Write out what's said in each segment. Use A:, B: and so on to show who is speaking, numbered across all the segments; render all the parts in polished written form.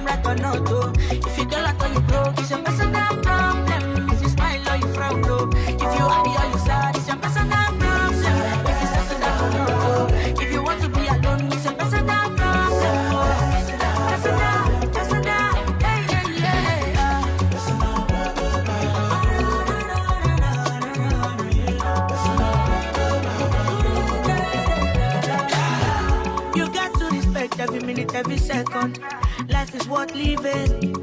A: right or not, oh. If you get like or you broke, it's your personal problem. If you smile or you frown, oh. If you happy or you sad, it's your personal problem. If you settle down or not, oh. If you want to be alone, it's your personal problem. Personal, hey, yeah. You got to respect every minute, every second. Life is worth living.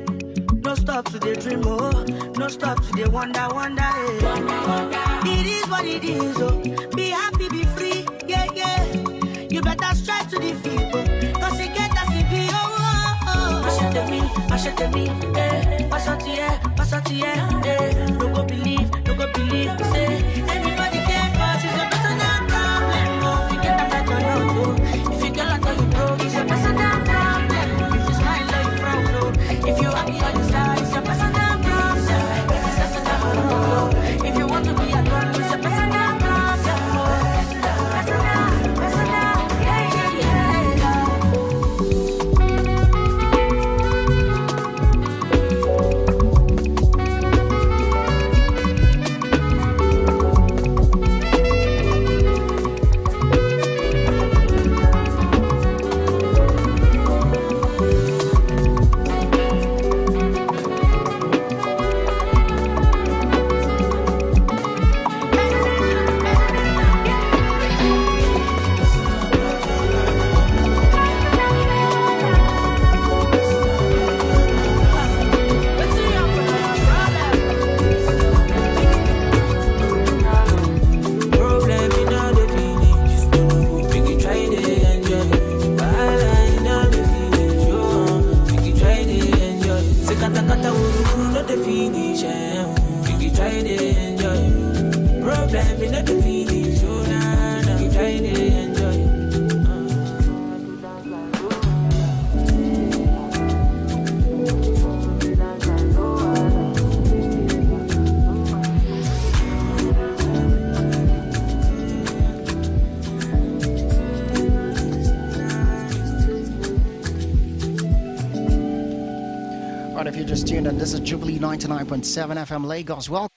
A: No stop to the dream, oh. No stop to the wonder, eh. It is what it is, oh. Be happy, be free, yeah. You better strive to defeat, oh. Cause you get as it be, oh. Achète-moi, eh. Pass out here, eh. No go believe, say. Everybody can pass, it's a personal problem, oh. If you get that right or not, oh. If you get like or you broke, it's a personal problem. If you smile or you frown, oh. If you happy or you sad, it's a personal problem. If you settle down or not, oh. If you want to be alone, it's a personal problem, oh. Personal, yeah.
B: Right, if you're just tuned in, this is Jubilee 99.7 FM Lagos. Welcome.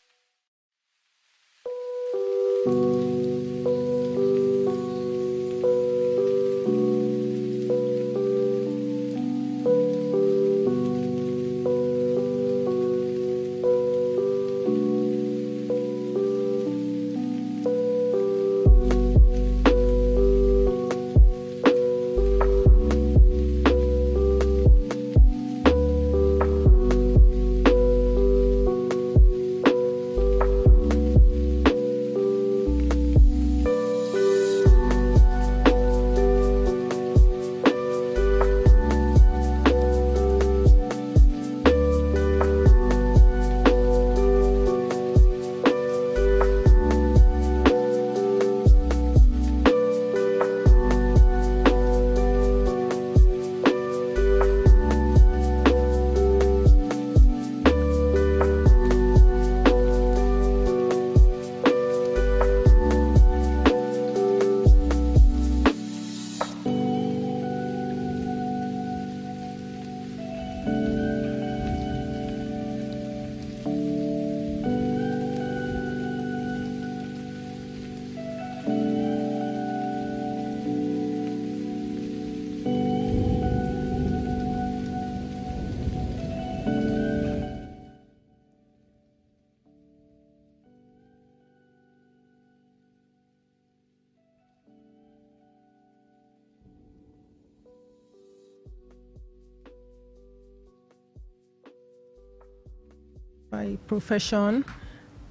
C: By profession,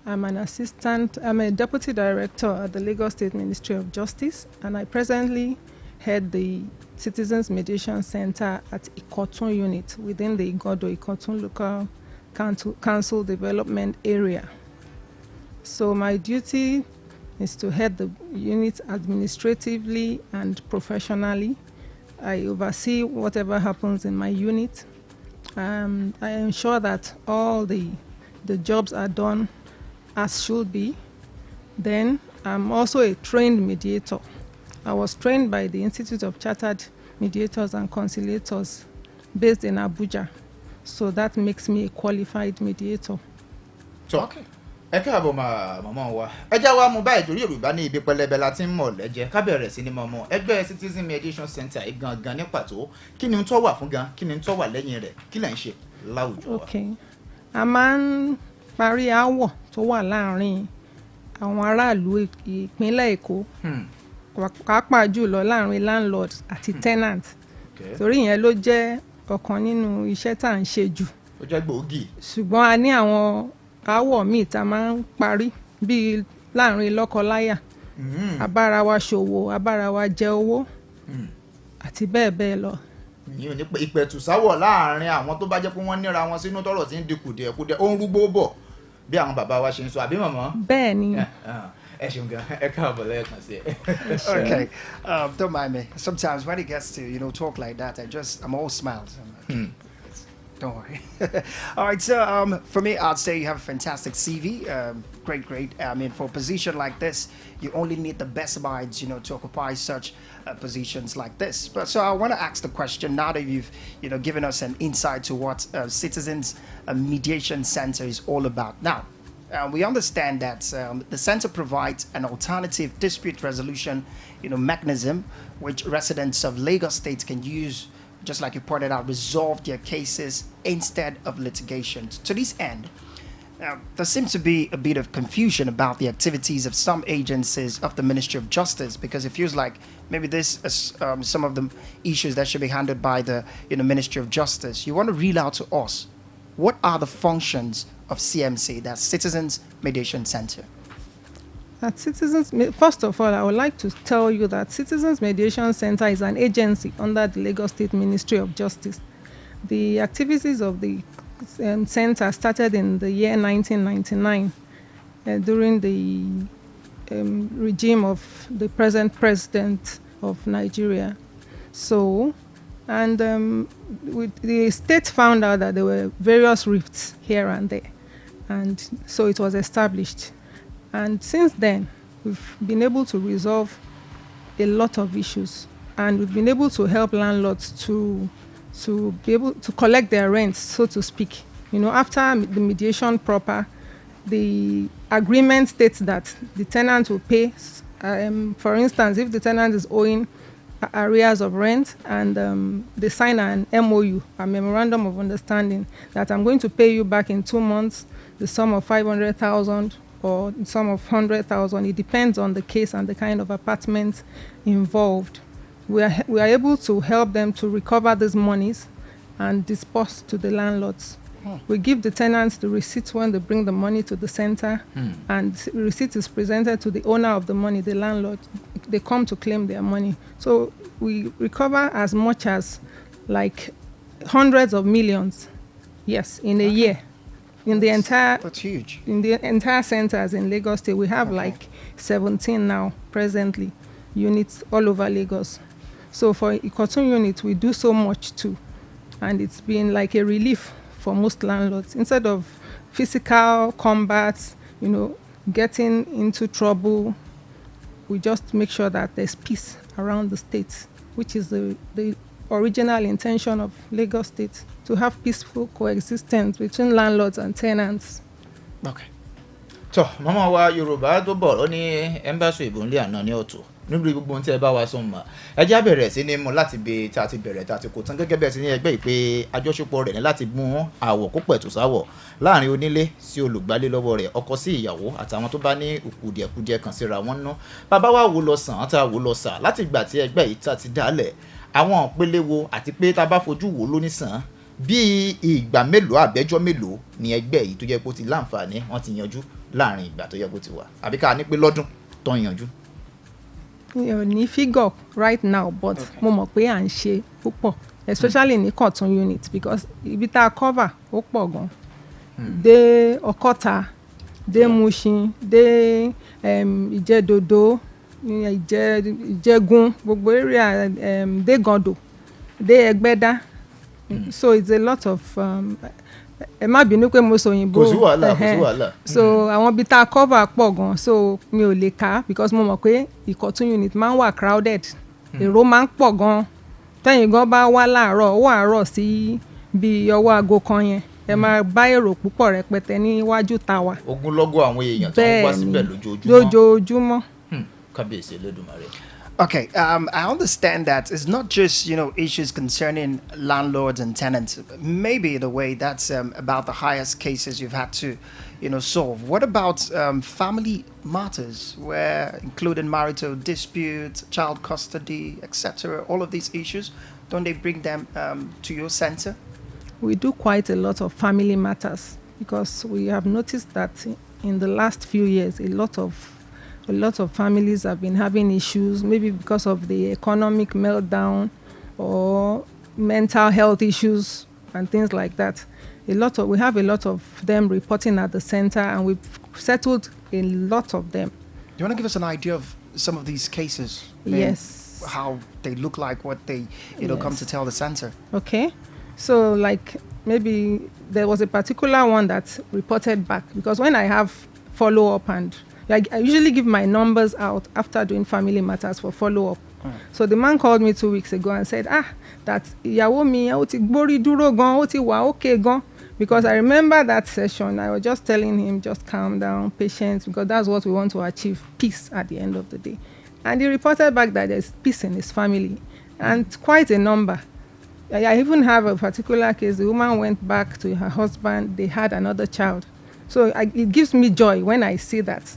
C: I'm a deputy director at the Lagos State Ministry of Justice, and I presently head the Citizens Mediation Center at IKOTUN unit within the IKOTUN Local Council Development Area. So my duty is to head the unit administratively and professionally. I oversee whatever happens in my unit. I ensure that all the jobs are done as should be. Then I'm also a trained mediator. I was trained by the Institute of Chartered Mediators and Conciliators based in Abuja. So that makes me a qualified mediator.
D: Okay. Ẹ káàbọ̀ màmá wa. Ẹ já wa mú báyìí torí Yorùbá ní ibi pẹlẹbẹ la ti ń mọ̀ lẹ́jẹ̀ ká bẹ̀rẹ̀ sí ní mọ̀mọ́ ẹgbẹ́ Citizen Mediation Center gangan ní pàtó kí ni ń tó wà fún gan kí ni ń tó wà lẹ́yìn rẹ̀ kí lẹ̀ ń ṣe láwùjọ wa.
C: Okay. A máa ń parí aáwọ̀ tó wà láàárín àwọn aráàlú ìpínlẹ̀ Èkó pàápàá jùlọ láàárín landlord àti tenant. Torí ìyẹn ló jẹ́ ọ̀kan nínú iṣẹ́ tá à ń ṣe jù.
D: Ó jẹ́ gbòógì.
C: Ṣùgbọ́n a ní àwọn aáwọ̀ míì tá a máa ń parí bíi láàrin lọ́kọ-láyà abára wa ṣòwò abára wa jẹ owó àti bẹ́ẹ̀ bẹ́ẹ̀ lọ.
D: Yìí ò ní pé ìpẹ̀tùsáwọ̀ láàrin àwọn tó bá jẹ́ pé wọ́n níra wọn sínú tọ́rọ̀ tí ń di kùdìẹ̀kudiẹ ó ń rúgbó bọ̀ bí àwọn bàbá wa ṣe ń sọ àbí màmá.
C: Bẹ́ẹ̀ ni.
D: Ẹ ṣeun gan ẹ káàbọ̀ lẹ́ẹ̀kan sí ẹ.
B: Okay, don't mind me. Sometimes when it gets to talk like that, I'm all smiles. Don't worry. All right, so for me, I'd say you have a fantastic CV. Great. I mean, for a position like this, you only need the best minds, to occupy such positions like this. But so I want to ask the question now that you've, given us an insight to what Citizens Mediation Center is all about. Now, we understand that the center provides an alternative dispute resolution, mechanism which residents of Lagos State can use, just like you pointed out, resolve their cases instead of litigation. To this end, there seems to be a bit of confusion about the activities of some agencies of the Ministry of Justice, because it feels like maybe this is some of the issues that should be handled by the Ministry of Justice. You want to reel out to us, what are the functions of CMC, that's Citizens Mediation Center?
C: First of all, I would like to tell you that Citizens Mediation Center is an agency under the Lagos State Ministry of Justice. The activities of the center started in the year 1999 during the regime of the present president of Nigeria. So, and the state found out that there were various rifts here and there, and so it was established. And since then, we've been able to resolve a lot of issues, and we've been able to help landlords to be able to collect their rents, so to speak. After the mediation proper, the agreement states that the tenant will pay. For instance, if the tenant is owing arrears of rent and they sign an MOU, a memorandum of understanding, that I'm going to pay you back in 2 months the sum of 500,000 or the sum of 100,000. It depends on the case and the kind of apartment involved. We are able to help them to recover these monies and disperse to the landlords. We give the tenants the receipts when they bring the money to the center, and the receipt is presented to the owner of the money, the landlord. They come to claim their money. So we recover as much as like hundreds of millions, yes, in a year. In the entire,
B: that's huge.
C: In the entire centers in Lagos State, we have like 17 now presently units all over Lagos. So for IKOTUN unit, we do so much too, and it's been like a relief for most landlords. Instead of physical combat, getting into trouble, we just make sure that there's peace around the state, which is the original intention of Lagos State, to have peaceful coexistence between landlords and tenants.
D: Okay. So, mama wa Yorùbá tó bọ̀ ó ní embassy ìbònlé àná ní ọ̀tọ̀. Níbi gbogbo ohun tí ẹ bá wa sọ mọ́. Ẹ já bẹ̀rẹ̀ sí ní mú láti bí tá ti bẹ̀rẹ̀ tá ti kò tán gẹ́gẹ́ bẹ́ẹ̀ sí ní ẹgbẹ́ ìpè àjọṣepọ̀ rẹ̀ ní láti mú àwọ̀ kó pẹ̀tù sáwọ̀ láàrin onílé sí olùgbálé lọ́wọ́ rẹ̀, ọkọ sí ìyàwó àtàwọn tó bá ní kùdìẹ̀kudiẹ kan síra wọn ná. Bàbá wa wò lọ sàn tá wò lọ sà láti ìgbà tí ẹgbẹ́ yìí tá ti dálẹ̀. Àwọn ìpele wo àti pé tá bá fojú wò lóní sàn bí ìgbà mélòó àbẹ́jọ́ mélòó ni ẹgbẹ́ yìí tó jẹ́ kó ti láǹfààní wọ́n ti yanjú láàrin ìgbà tó yẹ kó ti wà àbí ká ní pé lọ́dún tó ń yanjú.
C: Ní figure right now, but mo mọ̀ pé à ń ṣe púpọ̀, especially ní IKOTUN unit, because ibi tá a cover ó pọ̀ gan. Dé Ọ̀kọ́ta, dé Mushin, dé Ìjẹ̀dòdó, Ìjẹ̀gún, gbogbo area, dé Gàndò, dé Ẹgbẹ́dá. So it's a lot of ẹ má bínú pé mo sọ òyìnbó.
D: Kò sí wàhálà.
C: So àwọn ibi tá a cover pọ̀ gan, so mi ò lè kà because mo mọ̀ pé IKOTUN unit máa ń wà crowded, èrò máa ń pọ̀ gan, tẹ́yìn gan bá wá láàárọ̀ ó àárọ̀ sí bí ọwọ́ aago kan yẹn ẹ máa bá èrò púpọ̀ rẹpẹtẹ níwájú ta wa.
D: ogunlọ́gọ̀ àwọn èèyàn tó ń wá síbẹ̀
C: lójoojúmọ́.
D: kábíyèsí Elédùmarè.
B: Okay, I understand that it's not just, issues concerning landlords and tenants. Maybe the way that's about the highest cases you've had to, solve. What about family matters, where including marital disputes, child custody, etc., all of these issues, don't they bring them to your center?
C: We do quite a lot of family matters because we have noticed that in the last few years, a lot of families have been having issues, maybe because of the economic meltdown or mental health issues and things like that. We have a lot of them reporting at the center, and we've settled a lot of them.
B: Do you want to give us an idea of some of these cases?
C: Yes.
B: How they look like, what they come to tell the center?
C: Okay. So like maybe there was a particular one that reported back, because when I have follow-up, and I usually give my numbers out after doing family matters for follow-up. So the man called me 2 weeks ago and said, that ìyàwó mi ó ti gbórí dúró gan, ó ti wà okay gan. Because I remember that session, I was just telling him, just calm down, patience, because that's what we want to achieve, peace at the end of the day. And he reported back that there's peace in his family, and quite a number. I even have a particular case. The woman went back to her husband, they had another child. So it gives me joy when I see that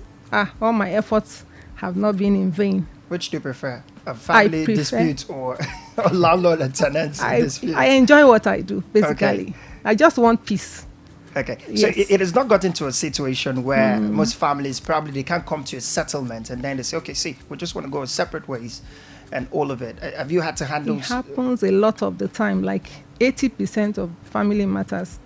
C: all my efforts have not been in vain.
B: Which do you prefer? A family dispute or a landlord and tenant dispute?
C: I enjoy what I do, basically. Okay. I just want peace.
B: Okay.
C: Yes.
B: So it has not gotten to a situation where most families probably they can't come to a settlement and then they say, okay, see, we just want to go separate ways and all of it. Have you had to handle?
C: It happens a lot of the time, like 80% of family matters.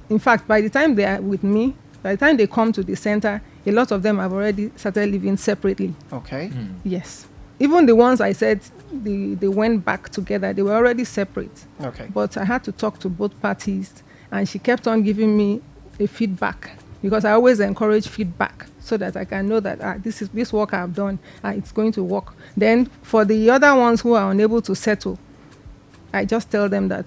C: In fact, by the time they are with me, by the time they come to the center, a lot of them have already started living separately.
B: Okay.
C: Yes. Even the ones I said they went back together, they were already separate. Okay. But I had to talk to both parties, and she kept on giving me a feedback, because I always encourage feedback so that I can know that this work I've done, it's going to work. Then for the other ones who are unable to settle, I just tell them that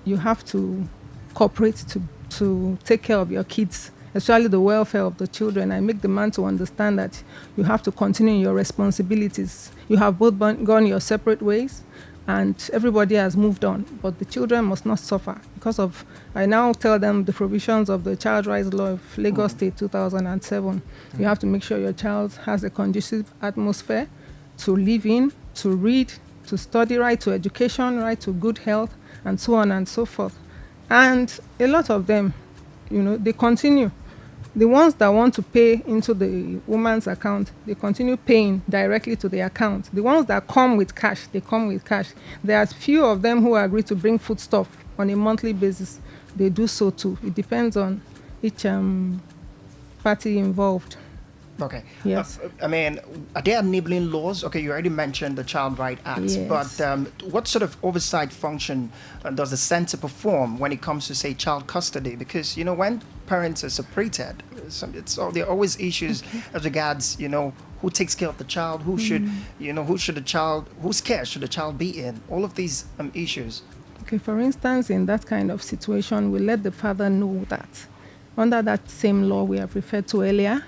C: you have to cooperate to take care of your kids, especially the welfare of the children. I make the man to understand that you have to continue your responsibilities. You have both gone your separate ways, and everybody has moved on, but the children must not suffer because of, I now tell them the provisions of the Child Rights Law of Lagos State 2007. You have to make sure your child has a conducive atmosphere to live in, to read, to study, right to education, right to good health, and so on and so forth. And a lot of them, they continue. The ones that want to pay into the woman's account, they continue paying directly to the account. The ones that come with cash, they come with cash. There are few of them who agree to bring foodstuff on a monthly basis. They do so too. It depends on each party involved.
B: Okay.
C: Yes.
B: Are there enabling laws? Okay, you already mentioned the Child Right Act, yes. But what sort of oversight function does the center perform when it comes to, say, child custody? Because, when parents are separated, there are always issues as regards, who takes care of the child, who should, whose care should the child be in? All of these issues.
C: Okay, for instance, in that kind of situation, we let the father know that under that same law we have referred to earlier,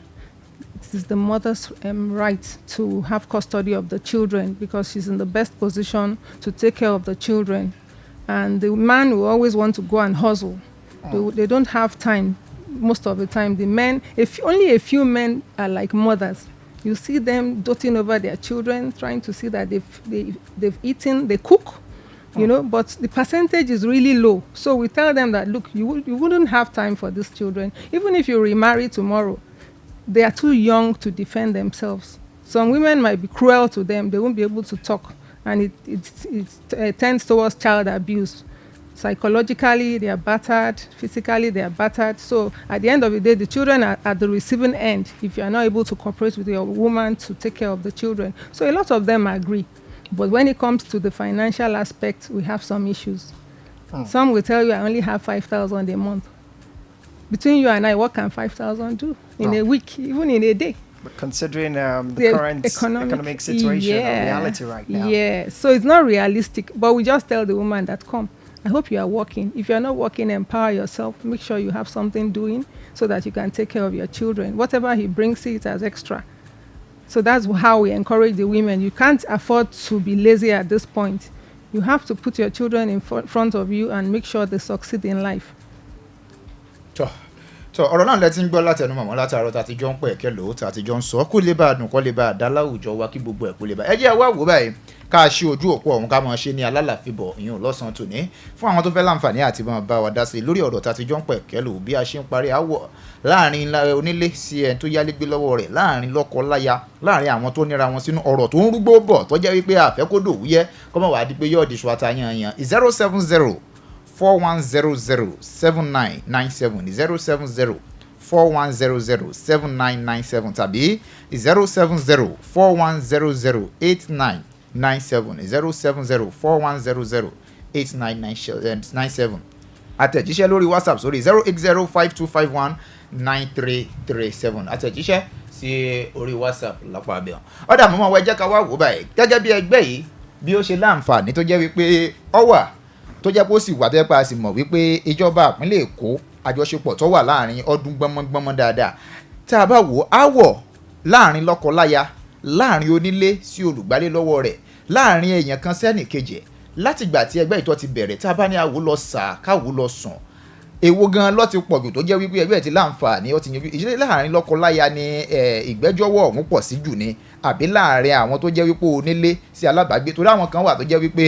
C: it is the mother's right to have custody of the children, because she's in the best position to take care of the children. And the man will always want to go and hustle. They don't have time most of the time. The men, only a few men are like mothers. You see them doting over their children, trying to see that they've eaten, they cook, but the percentage is really low. So we tell them that, look, you wouldn't have time for these children. Even if you remarry tomorrow, they are too young to defend themselves. Some women might be cruel to them. They won't be able to talk. And it tends towards child abuse. Psychologically, they are battered. Physically, they are battered. So at the end of the day, the children are at the receiving end if you are not able to cooperate with your woman to take care of the children. So a lot of them agree. But when it comes to the financial aspect, we have some issues. Some will tell you, I only have 5,000 a month. Between you and I, what can 5,000 do in a week, even in a day?
B: But considering the current economic situation and reality right now.
C: Yeah, so it's not realistic. But we just tell the woman that, come, I hope you are working. If you're not working, empower yourself. Make sure you have something doing so that you can take care of your children. Whatever he brings, it as extra. So that's how we encourage the women. You can't afford to be lazy at this point. You have to put your children in front of you and make sure they succeed in life.
D: So ọ̀rọ̀ náà lẹ́tí ń gbọ́ láti ẹnu màmá látàárọ̀ tá a ti jọ ń pẹ̀ kẹ́ lò ó tá a ti jọ ń sọ kó lè bá a dùn kó lè bá a dá láwùjọ wa kí gbogbo ẹ̀ kó lè bá ẹ jẹ́ wá wò báyìí ká ṣe ojú òpó ọ̀hún ká máa ṣe ní alálàfíbọ̀ ìyẹn lọ́sàn-án tòní fún àwọn tó fẹ́ láǹfààní àti máa bá wa dá sí lórí ọ̀rọ̀ tá a ti jọ ń pẹ̀ kẹ́ lò bí a ṣe ń parí àwọ̀ láàrin onílé sí ẹni tó yálégbé lọ́wọ́ rẹ̀ láàrin lọ́kọ-láya láàrin àwọn tó níra wọn sínú ọ̀rọ̀ tó ń rúgbó bọ̀ tó jẹ́ wípé àfẹ́ kó dòwúyẹ́ kọ́mọ̀ wá di pé yóò di ṣùwàtà yanyan 070 4100 7997 070 41007997 tàbí 070 4100 8997 070 4100 8997 àtẹ̀jíṣẹ́ lórí WhatsApp sórí 08052519337 àtẹ̀jíṣẹ́ sí orí WhatsApp lápá abẹ́ hàn. ọ̀dà mọ́mọ́ wa jẹ́ ká wá wò báyìí gẹ́gẹ́ bí ẹgbẹ́ yìí bí ó ṣe láǹfààní tó jẹ́ wípé ó wà tó jẹ́ pé ó sì wà tó jẹ́ pé a sì mọ̀ wípé ìjọba ìpínlẹ̀ Èkó àjọṣepọ̀ tó wà láàrin ọdún gbọmọgbọmọ dáadáa tá a bá wò áwọ̀ láàrin lọ́kọ-láya láàrin onílé sí olùgbálé lọ́wọ́ rẹ̀ láàrin èèyàn kan sẹ́nì kejì láti ìgbà tí ẹgbẹ́ ìtọ́ ti bẹ̀rẹ̀ tá a bá ní àwò lọ sà káwò lọ sàn èwo gan ló ti pọ̀jù tó jẹ́ wípé ẹgbẹ́ ti láǹfààní ó ti yanjú ìṣẹ̀lẹ̀ láàrin lọ́kọ-láya ni ìgbẹ́jọ́wọ́ ọ̀hún pọ̀ sí jù ni àbí láàrin àwọn tó jẹ́ wípé onílé sí alábàágbé torí àwọn kan wà tó jẹ́ wípé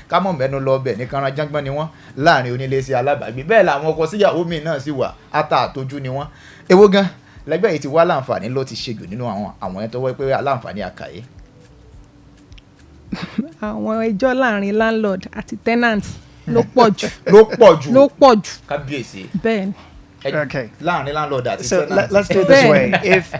D: ká mọ̀ mẹ́nu lọ bẹ̀ ní kanran jágbọ́n ni wọ́n láàrin onílé sí alábàágbé bẹ́ẹ̀ làwọn ọkọ síyàwó mi náà sì wà ata àtọ́jú ni wọ́n èwo gan lẹ́gbẹ́ yìí ti wá láǹfààní ló ti ṣe jù nínú àwọn ẹni tó wọ́ pé aláǹfààní àkàyé.
C: àwọn ẹjọ́ láàrin landlord àti tenant ló pọ̀ jù.
D: ló pọ̀ jù.
C: kábíyèsí. bẹ́ẹ̀ni.
B: Okay.
D: So
B: let's do it this way.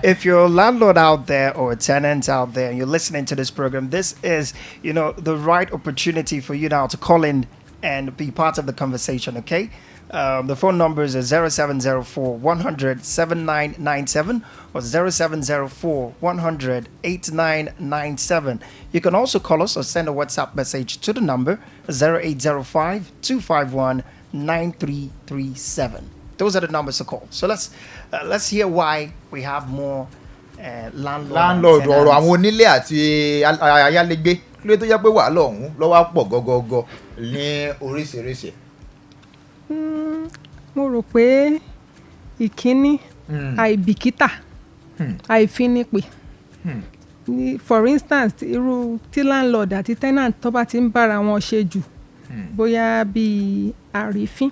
B: If you're a landlord out there or a tenant out there and you're listening to this program, this is, the right opportunity for you now to call in and be part of the conversation, okay? The phone numbers are 0704 100 7997 or 0704 100 8997. You can also call us or send a WhatsApp message to the number 0805 251 9337. Those are the numbers to call. So let's hear why we have more
D: landlord ọ̀rọ̀ àwọn onílé àti ayálégbé kí ló tó jẹ́ pé wàhálà ọ̀hún lọ́wọ́ pọ̀ gọ́gọ́gọ́ ní oríṣiríṣi.
C: mo rò pé ìkíní àìbìkítà àìfinipè for instance irú tí landlord àti tenant tó bá ti ń bára wọn ṣe jù bóyá bíi àrífín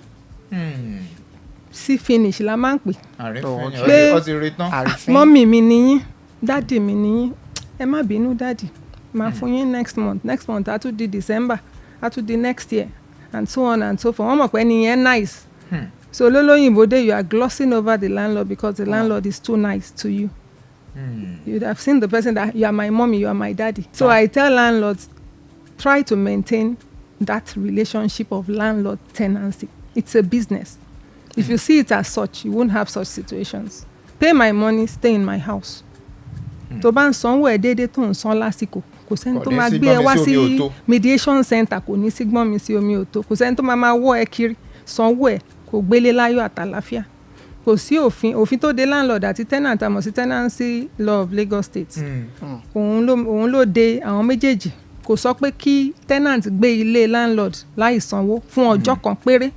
C: sí finish la máa ń pè pé mọ́mì mi nìyín dádì mi nìyín ẹ má bínú dádì máa fún yín next month á tún di December á tún di next year and so on and so forth wọ́n mọ̀ pé nìyẹn nice so lólóyìnbó dé you are glossing over the landlord because the landlord is too nice to you. You have seen the person that you are my mommy, you are my daddy. So I tell landlords, try to maintain that relationship of landlord tenancy. It's a business. If you see it as such, you won't have such situations. Pay my money, stay in my house. Tó bá ń sanwó ẹ̀ déédéé tó ń san lásìkò kò sẹ́ni tó máa gbé ẹ wá sí mediation center kò ní sí gbọ́n mi sí omi òtó kò sẹ́ni tó máa wọ́ ẹ kiri sanwó ẹ̀ kò gbélé láyọ̀ àtàlàfíà kò sí òfin tó de landlord àti tenant àmọ́ sí tenancy law of Lagos State òun ló de àwọn méjèèjì kò sọ pé kí tenant gbé ilé landlord láì sanwó fún ọjọ́ kan péré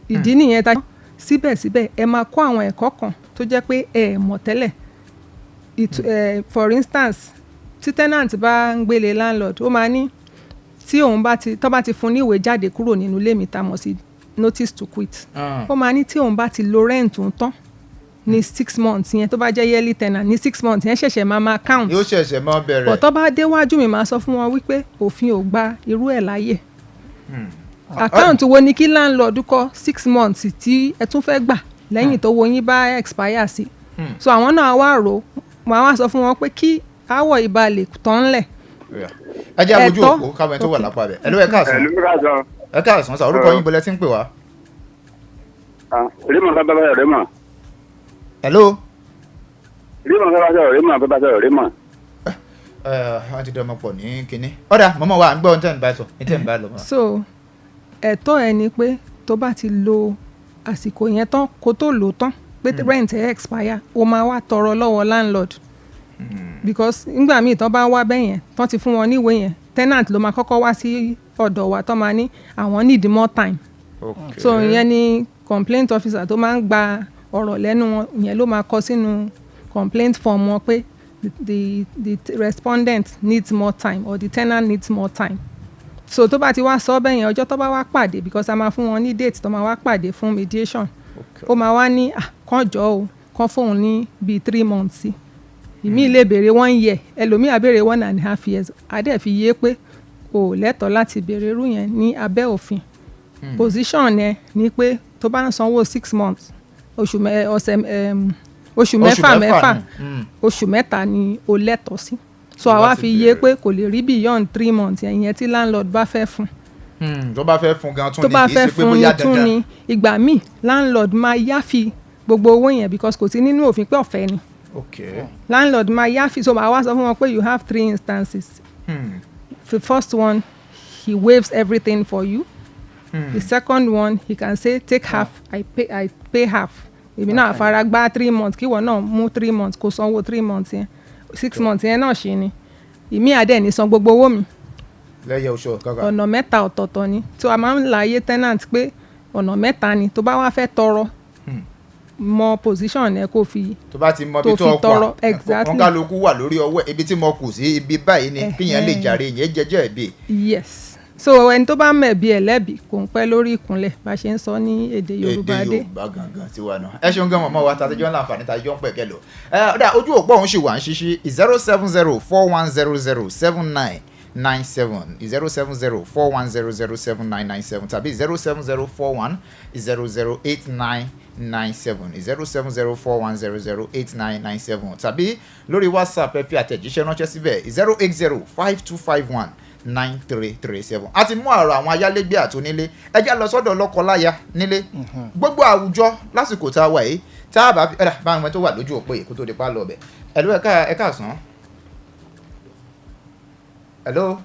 C: ìdí nìyẹn tá síbẹ̀síbẹ̀ ẹ máa kọ́ àwọn ẹ̀kọ́ kan tó jẹ́ pé ẹ mọ̀ tẹ́lẹ̀ for instance tí tenant bá ń gbélé landlord ó máa ní tí òun tó bá ti fún ní ìwé jáde kúrò nínú ilé mi tá mọ̀ sí notice to quit ó máa ní tí òun bá ti lo rent ń tán ní 6 months yẹn tó bá jẹ́ yearly tenant ní 6 months yẹn ṣẹ̀ṣẹ̀ máa count
D: yóò ṣẹ̀ṣẹ̀ máa bẹ̀rẹ̀
C: bọ̀ tó bá déwájú mi máa sọ fún wọn wípé òfin ò gba irú ẹ̀ láyè account wo ni kí landlord kọ 6 months tí ẹ tún fẹ́ gbà lẹ́yìn tó wo yín bá expire sí so àwọn náà wá rò wọ́n wá sọ fún wọn pé kí àwọ̀ ìbalẹ̀ tán lẹ̀
D: ẹ jẹ́ àbójú òpó káwọn tó wà lápá rẹ̀ ẹ ló ẹ káàsán ẹ káàsán sá orúkọ yín bọ́lẹ̀ tí ń pè wá.
E: Rẹ́mọ̀ lábẹ́rẹ́ Rẹ́mọ̀.
D: Hello.
E: Rímọ̀ fẹ́ bá sọ̀rọ̀ Rímọ̀.
D: Wọ́n ti dọ́mọ pọ̀ ní kinní. Ọ̀dà mọ́mọ́ wa ń gbọ́ ohun tẹ́ ń bá sọ ní tẹ́ ń bá lọ.
C: So ẹ̀tọ́ ẹ ni pé tó bá ti lo àsìkò yẹn tán kó tó lò tán pé rent ẹ expire o máa wá tọrọ lọ́wọ́ landlord because nígbà míì tán bá wá bẹ́yẹn tán ti fún wọn níwèé yẹn tenant ló máa kọ́kọ́ wá sí ọ̀dọ̀ wa tán máa ní àwọn need more time.
D: Okay.
C: So ìyẹn ni complaint officer tó máa ń gba ọ̀rọ̀ lẹ́nu wọn ìyẹn ló máa kọ sínú complaint form wọn pé the respondent needs more time or the tenant needs more time. So tó bá ti wá sọ bẹ́ẹ̀ yẹn ọjọ́ tó bá wá pàdé because a máa fún wọn ní date tó máa wá pàdé fún mediation ó máa wá ní kàn jọ o kàn fóun ní bíi 3 months sí ìmí lè béèrè 1 year ẹlòmíì á béèrè 1.5 years adé fi yé pé o lẹ́tọ̀ọ́ láti béèrè irú yẹn ní abẹ́ òfin position ẹ ni pé tó bá ń sanwó 6 months oṣù mẹ́fà oṣù mẹ́ta ni o lẹ́tọ̀ọ́ sí so àwa fi yé pé kò lè rí beyond 3 months yẹn tí landlord bá fẹ́ fún.
D: tó bá fẹ́ fún gan tún
C: tó
D: ni
C: bá
D: kì í
C: fẹ́
D: ṣe pé bóyá dandan.
C: tún ni ìgbà míì landlord máa yáfi gbogbo owó yẹn because kò sí nínú òfin pé ọ̀fẹ́ ni.
D: Okay.
C: Landlord máa yáfi so màá wá sọ fún wọn pé you have 3 instances. The first one he waives everything for you. The second one he can say take half I pay half. Èmi náà fara gbá 3 months kí wọ́n náà mú 3 months kó sanwó 3 months yẹn 6 months yẹn náà ṣe ni ìmí àdé ní san gbogbo owó mi.
D: lẹ́yẹ̀ oṣù kankan.
C: ọ̀nà mẹ́ta ọ̀tọ̀ọ̀tọ̀ ni so a máa ń láyé tenant pé ọ̀nà mẹ́ta ni tó bá wá fẹ́ tọrọ mọ position ẹ kó fi
D: tó bá ti mọ ibi tó
C: tọrọ
D: ọkọ
C: exactly
D: wọn kálukú wà lórí ọwọ́ ibi tí mo kù sí ibi báyìí ni kíyàn lè jàre yẹn jẹjẹ ẹbí.
C: yes so ẹni tó bá mẹ̀bi ẹ̀ lẹ́bi kò ń pẹ́ lórí ìkúnlẹ̀ bá ṣe ń sọ ní èdè Yorùbá dé.
D: èdè Yorùbá gangan ti wà náà ẹ ṣeun gan mọ̀mọ́ wa tàtẹ́jọ́ láǹfààní tàtẹ́jọ́ ń pẹ̀kẹ́ lọ. ọ̀dà ojú òpó òun ṣì wà ń ṣíṣí 07041007997 07041007997 tàbí 07041008997 07041008997 tàbí lórí WhatsApp ẹ fi àtẹ̀jíṣẹ́ ránṣẹ́ síbẹ̀ 08052519337. a ti mú ọ̀rọ̀ àwọn ayálégbé àtúnilé ẹjẹ́ lọ sọ́dọ̀ lọ́kọláya nílé gbogbo àwùjọ lásìkò tá a wà yìí tá a bá fi ẹ̀dá bá àwọn tó wà lójú òpó yìí kó tó di pa lọ bẹ̀ ẹ̀lú ẹ̀ka àsán. hello.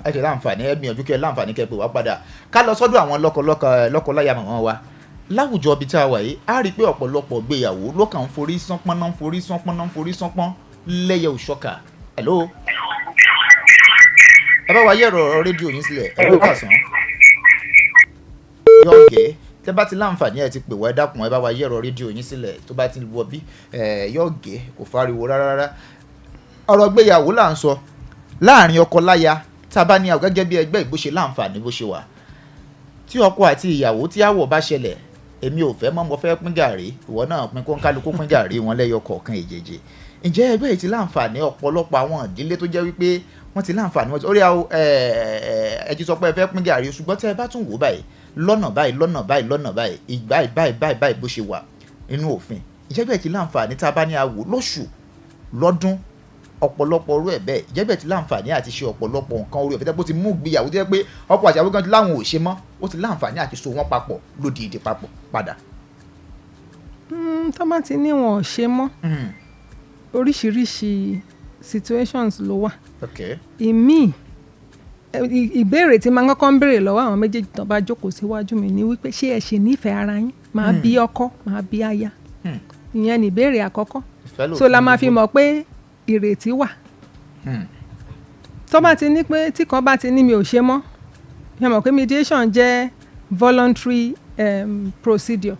D: ẹ ṣe láǹfààní ẹ gbìyànjú kẹ láǹfààní kẹ pé wá padà ká lọ sọ́dọ̀ àwọn lọ́kọláya màmá wa láwùjọ ibi tá a wà yìí á rí i pé ọ̀pọ̀lọpọ̀ gbéyàwó ló kàn ń forí sánpọ́n lẹ́yẹ òṣọ́kà. hello. ẹ bá wa yẹ ọ̀rọ̀ rédíò yín sílẹ̀ ẹ ló kà sán. yọ̀ọ̀gẹ́ tẹ́ bá ti láǹfààní ẹ ti pè wá ẹ dákun ẹ bá wa yẹ ọ̀rọ̀ rédíò yín sílẹ̀ tó bá ti wọ bí yọ̀ọ̀gẹ́ kò fariwo rárá. ọ̀rọ̀ gbéyàwó là ń sọ láàrin ọkọ láya tá a bá ní àwọn gẹ́gẹ́ bí ẹgbẹ́ ìbò ṣe láǹfààní bó ṣe wà tí ọkọ àti ìyàwó tí àwọ̀ bá ṣẹlẹ̀ èmi ò fẹ́ mọ́ mo fẹ́ pín gàrí ìwọ náà pín kó ń kálukú pín gàrí wọn lẹ́yọ kọ̀ọ̀kan èjèèjì ǹjẹ́ ẹgbẹ́ yìí ti láǹfààní ọ̀pọ̀lọpọ̀ àwọn ìdílé tó jẹ́ wípé wọ́n ti láǹfààní wọn orí ẹ ti sọ pé ẹ fẹ́ pín gàrí ṣùgbọ́n tẹ́ ẹ bá tún wò báyìí lọ́nà báyìí ìgbà báyìí bó ṣe wà nínú òfin ìjẹ́bẹ̀ ti láǹfààní tá a bá ní àwò lóṣù lọ́dún ọ̀pọ̀lọpọ̀ orú ẹ̀ bẹ́ẹ̀ ìjẹ́bẹ̀ ti láǹfààní àti ṣe ọ̀pọ̀lọpọ̀ nǹkan orí ọ̀fẹ́ tó ti mú gbéyàwó jẹ́ pé ọkọ àti àwọn kan ti láwọn ò ṣe mọ́ ó ti láǹfààní àti so wọ́n papọ̀ lódìdí papọ̀ padà.
C: tó bá ti ní wọn ò ṣe mọ́ oríṣiríṣi situations ló wà. ìmíì ìbéèrè tí máa ń kọ́kọ́ ń béèrè lọ́wọ́ àwọn méjèèjì tó bá jókòó síwájú mi ni wípé ṣé ẹ ṣe nífẹ̀ẹ́ ara yín máa bí ọkọ máa bí aya ìyẹn ni ìbéèrè àkọ́kọ́ so la máa fi mọ̀ pé ìrètí wà. tó bá ti ní pé tí kan bá ti ní mi ò ṣe mọ́ ẹ mọ̀ pé mediation jẹ́ voluntary procedure.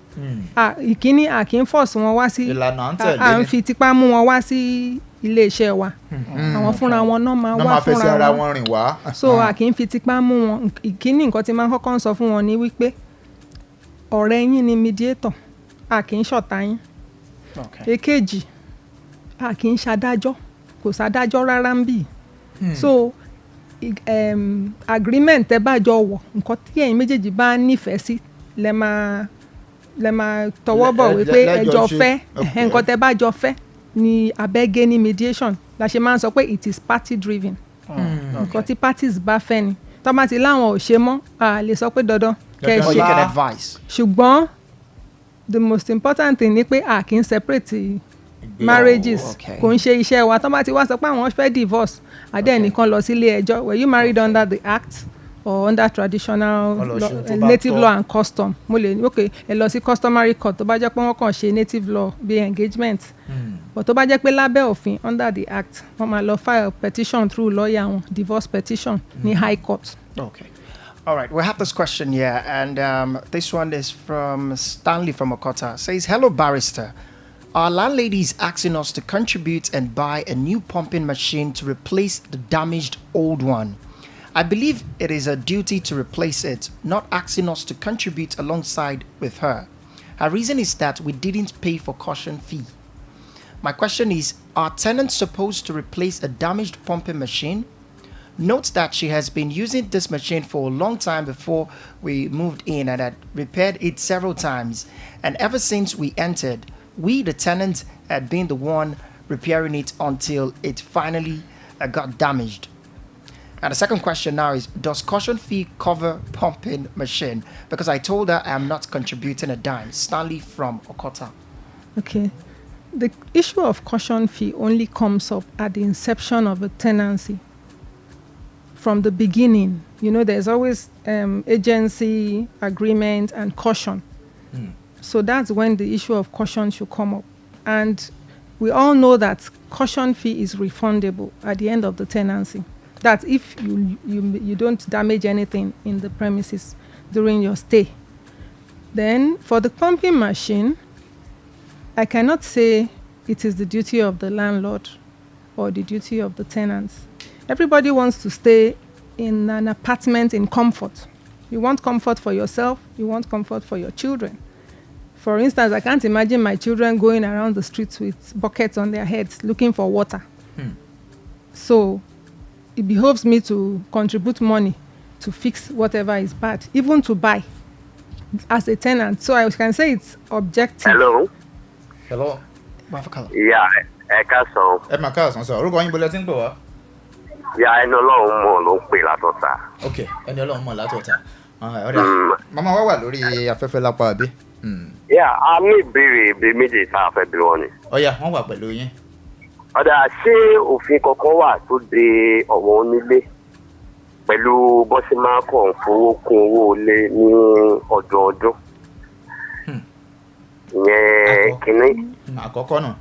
C: ìkíní à kì í force wọn wá sí à ń fi tipá mú wọn wá sí ilé iṣẹ́ wa àwọn fúnra wọn náà máa wá fúnra wọn
D: rìn wá.
C: so à kì í fi tipá mú wọn ìkíní nǹkan tí máa ń kọ́kọ́ ń sọ fún wọn ni wípé ọ̀rẹ́ yín ni mediator à kì í ṣọ̀tá yín. èkejì a kì í ṣadájọ́ kò sádájọ́ rárá ń bì so agreement tẹ́ bá jọ wọ̀ nǹkan tí ẹ̀yin méjèèjì bá nífẹ̀ẹ́ sí lẹ máa tọwọ́ bọ̀ wípé ẹjọ́ fẹ́ nǹkan tẹ́ bá jọ fẹ́ ni abẹ́gẹ́ ní mediation la ṣe máa ń sọ pé it is party driven nǹkan tí parties bá fẹ́ ni tó bá ti láwọn ò ṣe mọ́ a lè sọ pé dandan kẹ́ ẹ ṣe ṣùgbọ́n the most important thing ni pé a kì í separate marriages kò ń ṣe iṣẹ́ wa tó bá ti wá sọ pé àwọn fẹ́ divorce adé nìkan lọ sí ilé ẹjọ́ were you married under the act or under traditional native law and custom mo lè ní okay ẹ lọ sí customary court tó bá jẹ́ pé wọ́n kàn ṣe native law bí engagement but tó bá jẹ́ pé lábẹ́ òfin under the act wọ́n máa lọ file petition through lawyer wọn divorce petition ní high court.
B: Okay. All right, we have this question here, and this one is from Stanley from Okota. Says, hello, barrister. Our landlady is asking us to contribute and buy a new pumping machine to replace the damaged old one. I believe it is a duty to replace it, not asking us to contribute alongside with her. Her reason is that we didn't pay for caution fee. My question is, are tenants supposed to replace a damaged pumping machine? Note that she has been using this machine for a long time before we moved in and had repaired it several times. And ever since we entered, we, the tenants, had been the one repairing it until it finally got damaged. And the second question now is, does caution fee cover pumping machine? Because I told her I am not contributing a dime. Stanley from Okota.
C: Okay. The issue of caution fee only comes up at the inception of a tenancy. From the beginning, you know, there's always agency agreement and caution. So that's when the issue of caution should come up. And we all know that caution fee is refundable at the end of the tenancy. That's if you don't damage anything in the premises during your stay. Then for the pumping machine, I cannot say it is the duty of the landlord or the duty of the tenants. Everybody wants to stay in an apartment in comfort. You want comfort for yourself, you want comfort for your children. For instance, I can't imagine my children going around the streets with buckets on their heads looking for water. So it behoves me to contribute money to fix whatever is bad, even to buy as a tenant. So I can say it's objective.
E: Hello.
D: Hello.
E: Yeah, ẹ káàsán.
D: Ẹ máa káàsán sọ orúkọ yín bọ́lẹ̀ tí ń pè wá.
E: Yeah, ẹni Ọlọ́run mọ̀ ló ń pè látọ̀tà.
D: Ok, ẹni Ọlọ́run mọ̀ látọ̀tà. Màmá wa wà lórí afẹ́fẹ́ lápá àbí.
E: Yeah, a ní ìbéèrè ìbéèrè méjì tá a fẹ́ bí wọn ni.
D: Ọ̀ya, wọ́n wà pẹ̀lú yín.
E: Ọ̀dà ṣé òfin kankan wà tó de ọ̀wọ́n onílé pẹ̀lú bó ṣe máa kàn fowó kún owó ilé ní ọdọọdún? Ìyẹn kìíní.
D: Àkọ́kọ́ náà.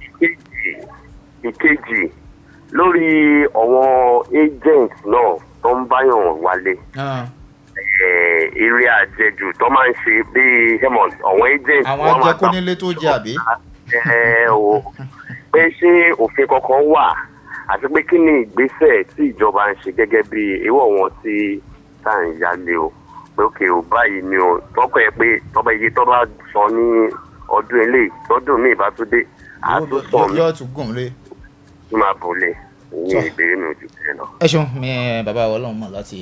E: Ìkejì lórí àwọn agent náà tó ń báyàn wálé. Eré àjẹjù tó máa ń ṣe bíi àwọn agent.
D: Àwọn ajẹkónílé tó jẹ àbí?
E: Pé ṣé òfin kankan wà àti pé kí ni ìgbésẹ̀ tí ìjọba ń ṣe gẹ́gẹ́ bí ewé wọn tí tá à ń yálé o pé òkè ò báyìí ni o tọ́kọ̀ ẹ pé tọ́ba iye tó bá sọ ní ọdún ilé tọ́dún mi ìbá tó dé àtúntò mi
D: yóò tún gùn lé.
E: tí máa bò lé ní ìbéèrè mi ò jù bẹ́ẹ̀ lọ.
D: Ẹ ṣeun mi bàbá wa Ọlọ́run mọ̀ láti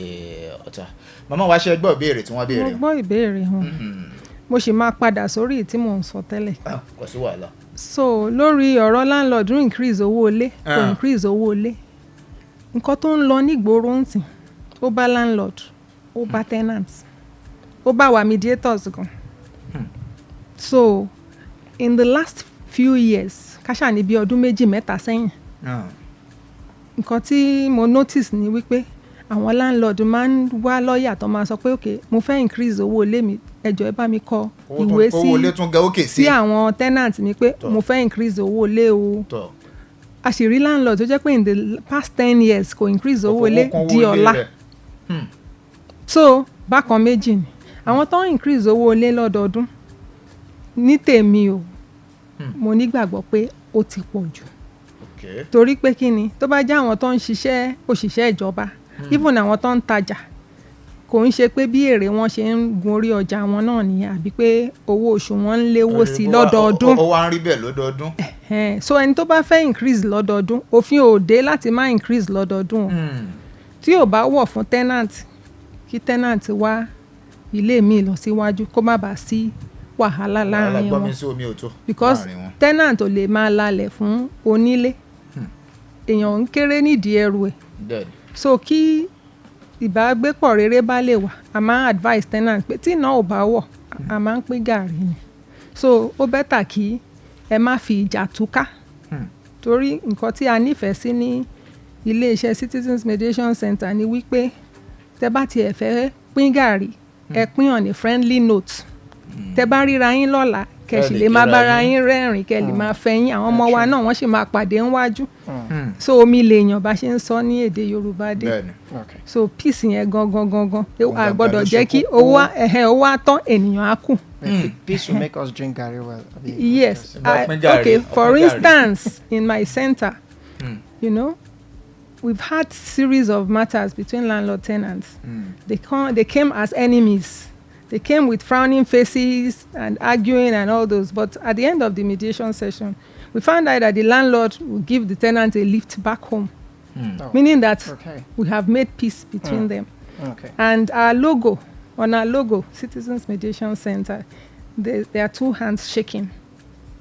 D: Ọ̀tà. Màmá wa ṣe gbọ́ ìbéèrè tí wọ́n béèrè.
C: Mo gbọ́ ìbéèrè wọn. Mo sì máa padà sórí tí mò ń sọ tẹ́lẹ̀.
D: Kò sí wàhálà.
C: So lórí ọ̀rọ̀ landlord increase owó ilé kò increase owó ilé. Nǹkan tó ń lọ nígboro ń sìn ó bá landlord ó bá tenants ó bá wa mediators gan. So in the last few years káṣà ní bí ọdún méjì mẹ́ta sẹ́yìn nǹkan tí mo notice ni wípé àwọn landlord máa ń wá lọ́ọ̀yà tó máa sọ pé ok mo fẹ́ increase owó ilé mi ẹ jọ̀ọ́ ẹ bá mi kọ ìwé sí àwọn tenant mi pé mo fẹ́ increase owó ilé o. A sì rí landlord tó jẹ́ pé in the past 10 years kò increase owó ilé di ọ̀la. So bákan méjì ni àwọn tó ń increase owó ilé lọ́dọọdún ní tèmi o mo nígbàgbọ́ pé ó ti pọ̀ jù. Torí pé kí ni tó bá jẹ́ àwọn tó ń ṣiṣẹ́ òṣìṣẹ́ ìjọba even àwọn tó ń tajà kò ń ṣe pé bí èrè wọn ṣe ń gun orí ọjà wọn náà nìyẹn àbí pé owó oṣù wọn ń léwó sí lọ́dọọdún.
D: Ó wá ń rí bẹ́ẹ̀ lọ́dọọdún.
C: So ẹni tó bá fẹ́ increase lọ́dọọdún òfin ò dé láti má increase lọ́dọọdún o. Tí ò bá wọ̀ fún tenant kí tenant wá ilé mi lọ síwájú kó má bàa sí wàhálà láàrin wọn because tenant ò lè máa lálẹ̀ fún onílé èèyàn ń kéré nídìí ẹrù ẹ̀. So kí ìbágbépọ̀ rere bá lè wà a máa advise tenant pé tí iná ò bá wọ̀ a máa ń pín gàrí ni. so ó bẹ́tà kí ẹ má fi ìjà túká torí nǹkan tí a nífẹ̀ẹ́ sí ní ilé iṣẹ́ Citizens Mediation Center ni wípé tẹ́ bá tiẹ̀ fẹ́ pín gàrí ẹ pín on a friendly note tẹ́ bá ríra yín lọ́la kẹ́ sì lè máa bára yín rẹ́rìn kẹ́ lè máa fẹ́yìn àwọn ọmọ wa náà wọ́n sì máa pàdé ńwájú so omi lèèyàn bá ṣe ń sọ ní èdè Yorùbá dé so peace yẹn gangan a gbọ́dọ̀ jẹ́ kí owó àtọ́ ènìyàn á kù.
B: Peace will make us drink gari well.
C: Yes, okay. For instance, in my center, you know, we've had series of matters between landlord tenants. They came as enemies. They came with frowning faces and arguing and all those. But at the end of the mediation session, we found out that the landlord will give the tenant a lift back home, meaning that we have made peace between them. And our logo, on our logo, Citizens Mediation Center, there are two hands shaking.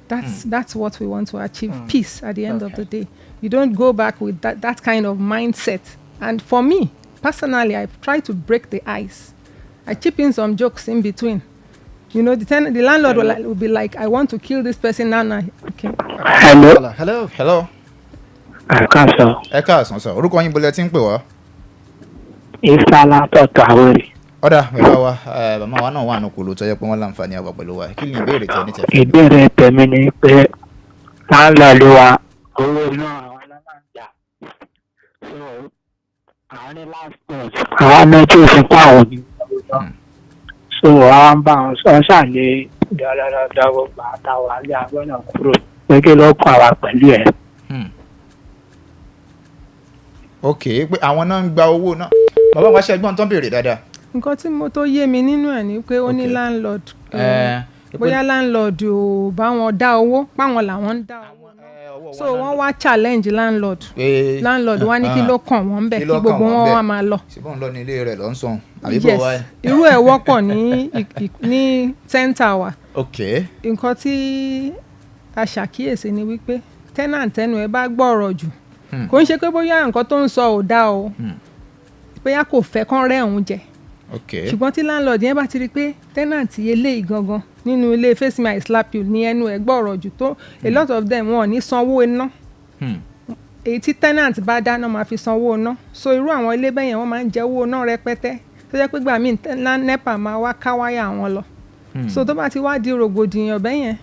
C: That's what we want to achieve, peace at the end of the day. You don't go back with that kind of mindset. And for me, personally, I've tried to break the ice. I chip in some jokes in between. You know, the landlord will be like, I want to kill this person now. Okay.
D: Hello. Ẹ káàsán sir. Orúkọ yín bolẹ̀ tí ń pè wá.
F: Ìsàlá tọ̀tọ̀ àwòrì.
D: Ọ̀dà bàbá wa bàbá wa náà wà nù kòló tó yẹ pé wọ́n láǹfààní àwọ̀ pẹ̀lú wa. Kí ni ìbéèrè tẹ̀ ní tẹ̀fẹ́?
F: Ìbéèrè tèmi ni pé láńlọ́ọ̀dù wa owó iná àwọn aláǹjà. So àwọn ní last month àwọn méjì fi pàwọn ní ọ̀rọ̀. So àwọn ń bá wọn sọ ṣàlẹ̀ dáadáa gbogbo àtàwọn alẹ́ agbọ́nà kúrò pé kí ló kọ́ àwa pẹ̀lú ẹ̀.
D: Ok pé àwọn náà ń gba owó náà bàbá wa ṣẹ́gbọ́n tó ń béèrè dáadáa.
C: Nǹkan tí mo tó yé mi nínú ẹ̀ ni pé ó ní landlord bóyá landlord ò bá wọn dá owó páwọn làwọn ń dá owó so wọ́n wá challenge landlord wá ní kí ló kàn wọ́n bẹ̀ kí gbogbo wọn wá máa lọ.
D: ṣùgbọ́n lọ ní ilé rẹ̀ lọ ń sọ̀n àbí bò wá.
C: irú ẹ̀ wọ́pọ̀ ní center wa. Nǹkan tí a ṣàkíyèsí ni wípé tenant ẹnu ẹ bá gbọ́rọ̀ jù kò ń ṣe pé bóyá nǹkan tó ń sọ ò dá o bóyá kò fẹ́ kán rẹ́ òun jẹ ṣùgbọ́n tí landlord yẹn bá ti rí pé tenant eléyìí gangan nínú ilé face me I slap you ní ẹnu ẹ̀ gbọ́rọ̀ jù tó a lot of them wọn ò ní sanwó iná èyí tí tenant bá dáná máa fi sanwó iná so irú àwọn ilé bẹ́yẹn wọ́n máa ń jẹ owó iná rẹpẹtẹ tó jẹ́ pé gbà míì nepa máa wá ká wáyà wọn lọ so tó bá ti wá di rògbòdìyàn bẹ́yẹn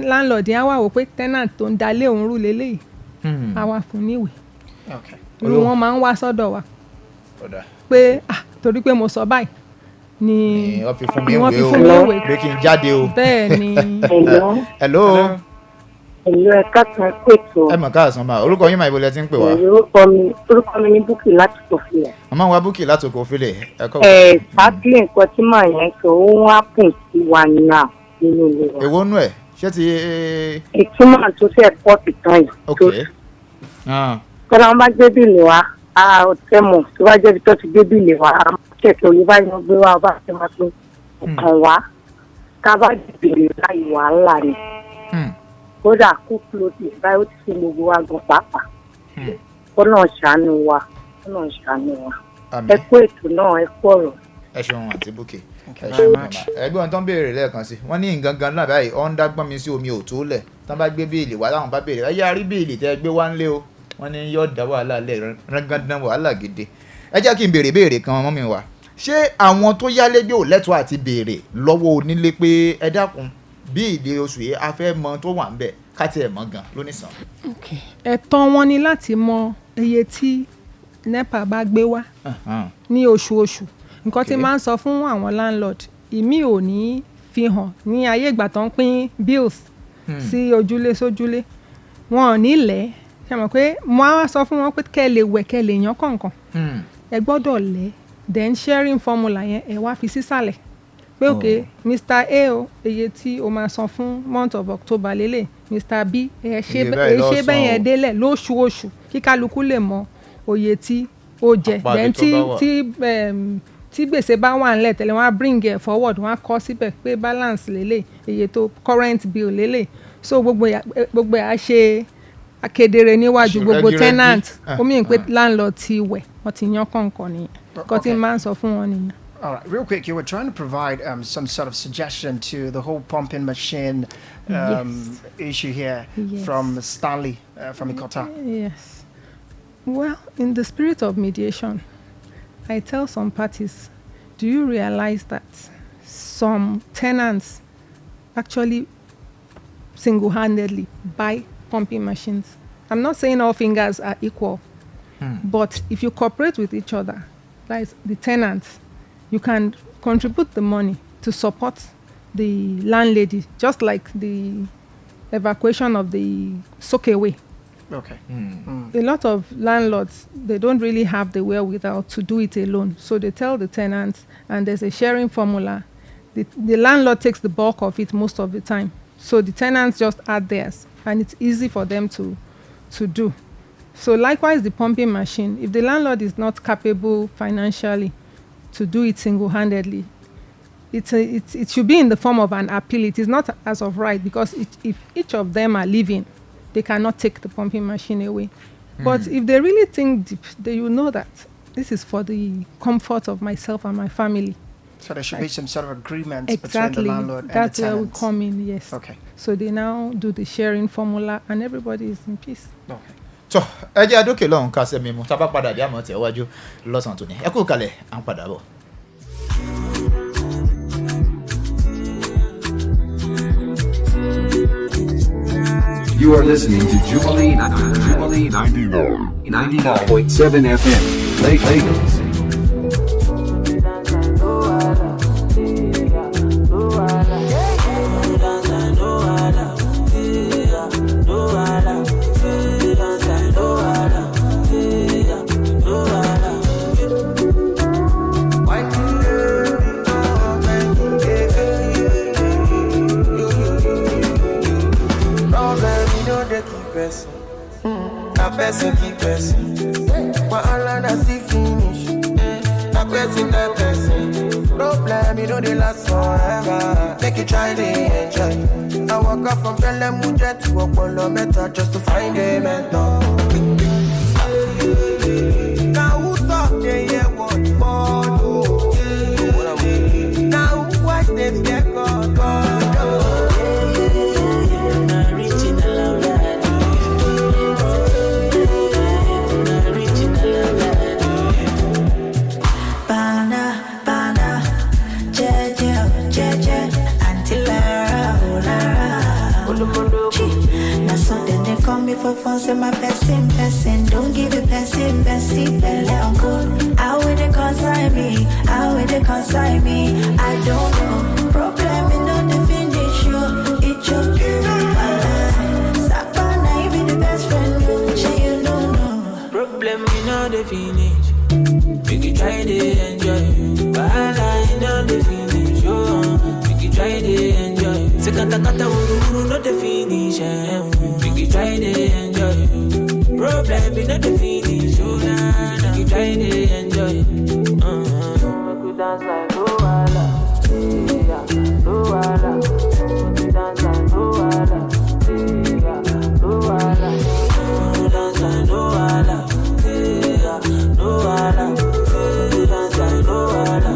C: landlord yẹn á wà wò pé tenant tó ń dalé òun rú leléyìí àwa fún níwèé irú wọn máa ń wá sọ́dọ̀ wa pé torí pé mo sọ báyìí ni
D: wọ́n fi fún mi ìwé pé kí n jáde o.
C: bẹ́ẹ̀ ni.
D: hello.
F: ẹ̀ka kan pètò.
D: ẹ mọ̀ káàsán máa orúkọ yín máa ibo lẹ ti ń pè wá.
F: orúkọ mi ní Búkì láti Kòfilẹ̀.
D: màmá wa Búkì láti Kòfilẹ̀.
F: sáàkì nǹkan tí màá yẹn sọ ó ń hápùn sí wa náà nínú ilé wa.
D: èwo nú ẹ̀ ṣé ti.
F: ìtumọ̀ tó fẹ́ pọ̀ tìtàn yìí. tọ́lá wọn bá gbé bíìlì wa ọ̀tẹ̀ mọ̀ tó bá jẹ́ bí tó ti gbé bíìlì wa kẹ̀kẹ́ òye báyìí wọ́n gbé wa bá ṣe máa pín ọ̀kan wá ká bá bèrè láì wàhálà ni kódà kó close báyìí ó ti fi gbogbo wa gan pàápàá kọ́nà ṣàánú wa ẹ kú ètò náà ẹ kú ọ̀rọ̀.
D: ẹ ṣeun àti Búkì ẹgbẹ́ tó ń béèrè lẹ́ẹ̀kan sí wọ́n ní nǹkan gan náà báyìí ọ̀ ń dágbọ́n mi sí omi ò tó lẹ̀ tán bá gbé bíìlì wá táwọn bá béèrè ẹ yá rí bíìlì tẹ́ gbé wá ń lé o wọ́n ní yóò dá wàhálà lẹ̀ rángandan wàhálà gidi ẹ jẹ́ kí n béèrè kan mọ́ mi wá ṣé àwọn tó yálégbé ò lẹ́tọ̀ọ́ àti béèrè lọ́wọ́ onílé pé ẹ dákun bíìlì oṣù yìí a fẹ́ mọ tó wà ń bẹ̀ ká tiẹ̀ mọ̀ gan lónìsàn.
C: ẹ̀tọ́ wọn ni láti mọ iye tí NEPA bá gbé wá ní oṣooṣù nǹkan tí máa ń sọ fún àwọn landlord ìmí ò ní fi hàn ní ayé ìgbà tó ń pín bills sí ojúlé sójúlé wọn ò ní lẹ̀ ṣe mọ̀ pé mo á sọ fún wọn pé kẹ́ lè wẹ̀ kẹ́ lè yán kọ̀ọ̀kan ẹ gbọ́dọ̀ lẹ̀ then sharing formula yẹn ẹ wá fi sísàlẹ̀ pé ok Mr. A o iye tí o máa san fún month of October lélẹ̀ Mr. B ẹ ṣe bẹ́ẹ̀ yẹn délẹ̀ lóṣooṣù kí kálukú lè mọ oye tí ó jẹ then tí gbèsè bá wà nílẹ̀ tẹ́lẹ̀ wọ́n á bring it forward wọ́n á kọ síbẹ̀ pé balance lélẹ̀ iye tó current bill lélẹ̀ so gbogbo ẹ̀ á ṣe akedere níwájú gbogbo tenant ó mìíràn pé landlord ti wẹ̀ wọ́n ti yan kọ̀ọ̀kan nìyẹn nǹkan tí máa ń sọ fún wọn nìyẹn.
B: All right, real quick, you were trying to provide some sort of suggestion to the whole pumping machine issue here from Stanley from IKOTUN.
C: Yes. Well, in the spirit of mediation, I tell some parties, do you realize that some tenants actually single-handedly buy pumping machines? I'm not saying all fingers are equal, but if you cooperate with each other, that is the tenants, you can contribute the money to support the landlady, just like the evacuation of the soakaway.
B: Okay.
C: A lot of landlords, they don't really have the wherewithal to do it alone. So they tell the tenants, and there's a sharing formula. The landlord takes the bulk of it most of the time. So the tenants just add theirs, and it's easy for them to do. So likewise, the pumping machine, if the landlord is not capable financially to do it single-handedly, it should be in the form of an appeal. It is not as of right, because if each of them are living, they cannot take the pumping machine away. But if they really think deep, they will know that this is for the comfort of myself and my family.
B: So there should be some sort of agreement
C: Exactly.
B: between the landlord and
C: That's
B: the
C: where we
B: tenants.
C: come in, yes.
B: Okay.
C: So they now do the sharing formula, and everybody is in peace.
B: Okay.
D: tọ́ ẹ jẹ́ àdókè lọ́hùn ká sẹ́mi mu tá a bá padà dé àmọ́ tẹ̀ wájú lọ́sàn-án tòní ẹ kú kalẹ̀ à ń padà bọ̀.
G: You are listening to Jubilee 99.7 FM, Lagos.
H: Person keep person. But all I see finish. That person, that person. Problem, you know they last forever. Make you try to enjoy. I walk up from Belemuja to Apollo Meta just to find a mentor. Now who talk they hear what more? Now who watch they fear God, God.
I: For fun, say my person, don't give it person, belly uncle. How will they consign me? How will they consign me? I don't know. Problem in not the finish you. It's your Savannah, you be the best friend, you don't know.
A: Problem in not the finish. Make you try to enjoy. Wahala in not the finish. Make you try to enjoy. Sekata kata uru not the finish. Make you try to enjoy. Problem in not the finish. Make you try to enjoy. Make you dance like Luala. Luala. Dance like Luala. Luala. Dance like Luala. Luala. Dance like Luala.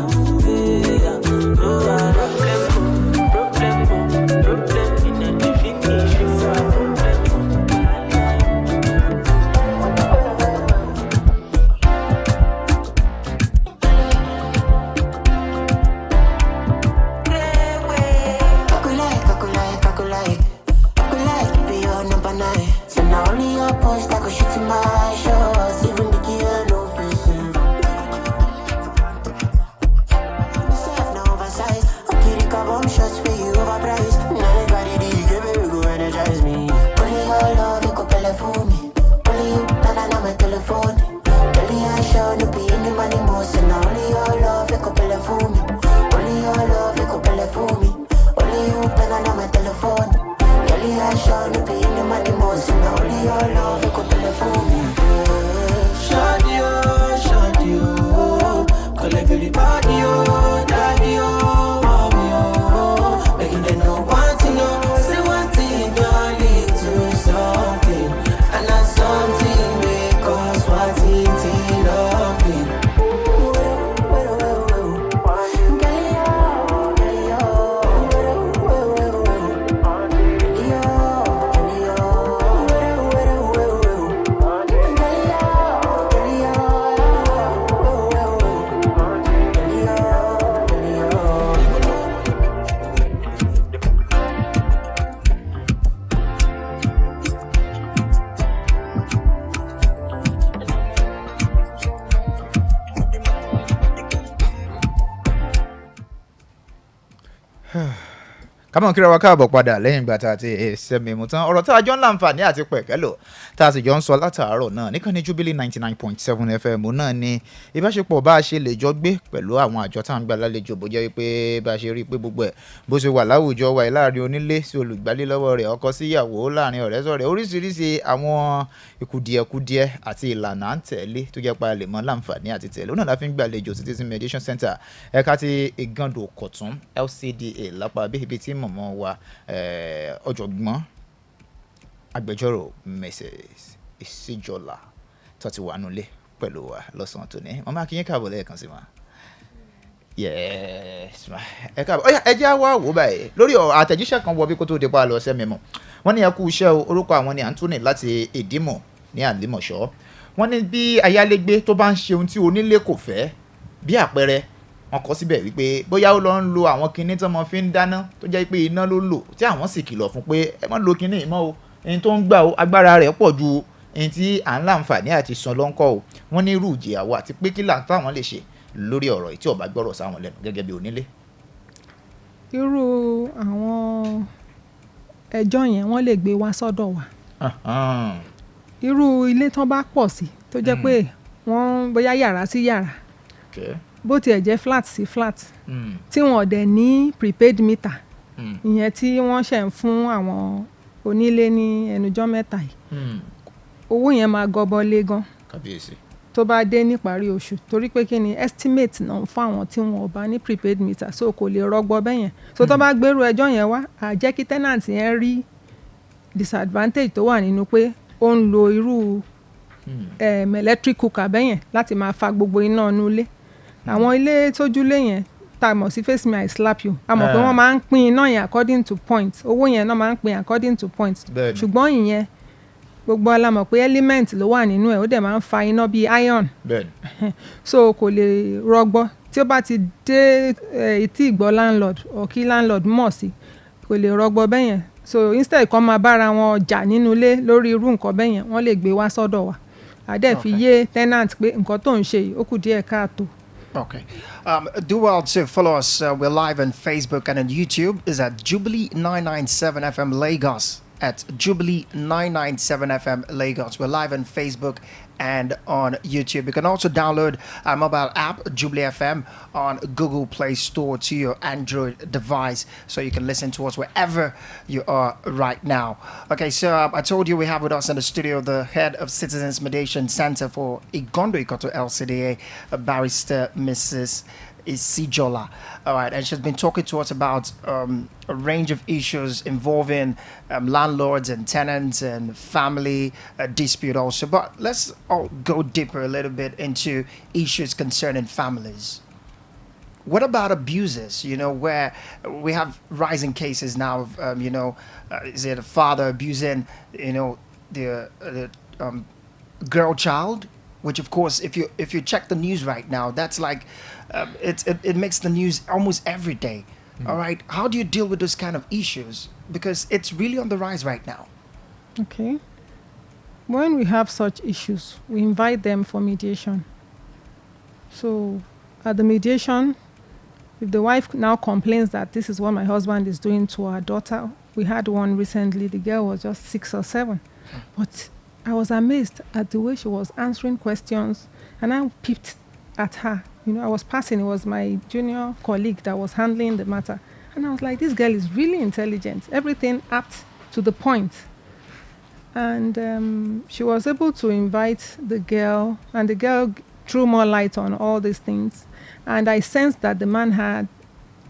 D: kámọ̀ kíra wa káàbọ̀ padà lẹ́yìn ìgbà tá a ti ṣẹ́mi mu tán ọ̀rọ̀ tá a jọ ń láǹfààní àti pẹ̀kẹ́lò tá a sì jọ ń sọ látàárọ̀ náà níkànnì Jubilee 99.7 FM náà ni ìbáṣepọ̀ bá a ṣe lè jọ gbé pẹ̀lú àwọn àjọ tá à ń gbà lálejò bó jẹ́ wípé bá a ṣe rí i pé gbogbo ẹ̀ bó ṣe wà láwùjọ wa láàrin onílé sí olùgbálé lọ́wọ́ rẹ̀ ọkọ síyàwó láàrin ọ̀rẹ́ sọ̀rẹ́ oríṣiríṣi àwọn ìkùdìẹ̀kudiẹ àti ìlànà à ń tẹ̀lé tó jẹ́ pa lè mọ́ láǹfààní àti tẹ̀lé ó náà la fi ń gbàlejò Citizen Mediation Center ẹ̀ka ti IGANDO IKOTUN LCDA lápá bí ibi tí mọ̀mọ́ wa ọ̀jọ̀gbọ́n agbẹjọ́rò Mrs. Isijola tó ti wà nulẹ̀ pẹ̀lú wa lọ́sàn-án tòní màmá kí yín káàbọ̀ lẹ́ẹ̀kan sí ma. Yes ma ẹ káàbọ̀ ọ̀yà ẹ jẹ́ wá wò báyìí lórí àtẹ̀jíṣẹ́ kan wọ bí kó tó di pa lọ ṣẹ́ mi mọ̀ wọ́n ní ẹ kú iṣẹ́ o orúkọ àwọn ni Anthony láti Ìdímọ̀ ní Àlímọ̀ṣọ́ wọ́n ní bí ayálégbé tó bá ń ṣe ohun tí onílé kò fẹ́ bí àpẹẹrẹ wọ́n kọ síbẹ̀ wípé bóyá ó lọ ń lo àwọn kinní tí wọ́n fi ń dáná tó jẹ́ pé iná ló lò tí àwọn sì kìlọ̀ fún pé ẹ má lo kinní ìmọ̀ o ẹni tó ń gbà o agbára rẹ̀ pọ̀ ju ẹni tí à ń láǹfààní àti san lọ́ńkọ́ o wọ́n ní irú ìjìyàwó àti pé kí táwọn lè ṣe lórí ọ̀rọ̀ tí ó bá gbọ́rọ̀ sáwọn lẹ́nu gẹ́gẹ́ bí onílé.
C: irú àwọn ẹjọ́ yẹn wọ́n lè gbé wá sọ́dọ̀ wa irú ilé tán bá pọ̀ sí tó jẹ́ pé wọ́n bóyá yàrá sí yàrá bó tiẹ̀ jẹ́ flat sí flat tí wọ́n dẹ̀ ní prepaid meter ìyẹn tí wọ́n ṣẹ̀ ń fún àwọn onílé ní ẹnujọ́ mẹ́ta yìí owó yẹn máa gọbọ lé gan tó bá dé níparí oṣù torí pé kí ni estimate náà fún àwọn tí wọn ò bá ní prepaid meter so kò lè rọgbọ bẹ́yẹn so tó bá gbèrú ẹjọ́ yẹn wá á jẹ́ kí tenant yẹn rí disadvantage tó wà nínú pé ó ń lo irú electric cooker bẹ́yẹn láti máa fa gbogbo iná inú ilé àwọn ilé tójúlé yẹn tá a mọ̀ sí face me I slap you a mọ̀ pé wọ́n máa ń pín iná yẹn according to point owó yẹn náà máa ń pín according to point ṣùgbọ́n ìyẹn gbogbo alamọ̀ pé element ló wà nínú ẹ̀ ó dẹ̀ máa ń fa iná bíi iron so kò lè rọgbọ tí ó bá ti dé etí ìgbọ́ landlord or kí landlord mọ̀ sí kò lè rọgbọ bẹ́yẹn so instead kan máa bára wọn jà nínú ilé lórí irú nǹkan bẹ́yẹn wọ́n lè gbé wá sọ́dọ̀ wa àdẹ́ fi yé tenant pé nǹkan tó ń ṣe yìí ó kù díẹ̀ káàtó.
B: Okay. Do well to follow us. We're live on Facebook and on YouTube. Is at Jubilee 997 FM Lagos. At Jubilee 997 FM Lagos. We're live on Facebook and on YouTube. You can also download our mobile app, Jubilee FM, on Google Play Store to your Android device, so you can listen to us wherever you are right now. Okay, so I told you we have with us in the studio the head of Citizens Mediation Center for IGANDO IKOTUN LCDA, barrister Mrs. Isijola. All right, and she's been talking to us about a range of issues involving landlords and tenants and family dispute also. But let's all go deeper a little bit into issues concerning families. What about abuses, where we have rising cases now of, is it a father abusing, the girl child? Which, of course, if you check the news right now, that's like it makes the news almost every day. All right, how do you deal with those kind of issues? Because it's really on the rise right now.
C: Okay. When we have such issues, we invite them for mediation. So at the mediation, if the wife now complains that this is what my husband is doing to our daughter, we had one recently, the girl was just 6 or 7, but I was amazed at the way she was answering questions, and I peeped at her. I was passing. It was my junior colleague that was handling the matter. And I was like, this girl is really intelligent. Everything apt to the point. And she was able to invite the girl, and the girl threw more light on all these things. And I sensed that the man had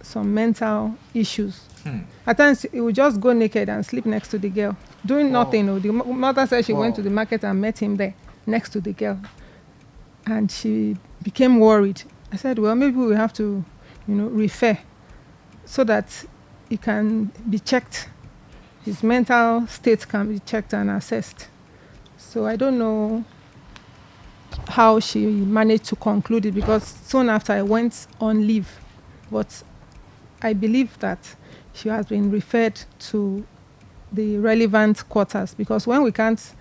C: some mental issues. At times, he would just go naked and sleep next to the girl, doing nothing. The mother said she went to the market and met him there, next to the girl. And she became worried. I said, well, maybe we have to, refer so that he can be checked. His mental state can be checked and assessed. So I don't know how she managed to conclude it, because soon after I went on leave. But I believe that she has been referred to the relevant quarters, because when we can't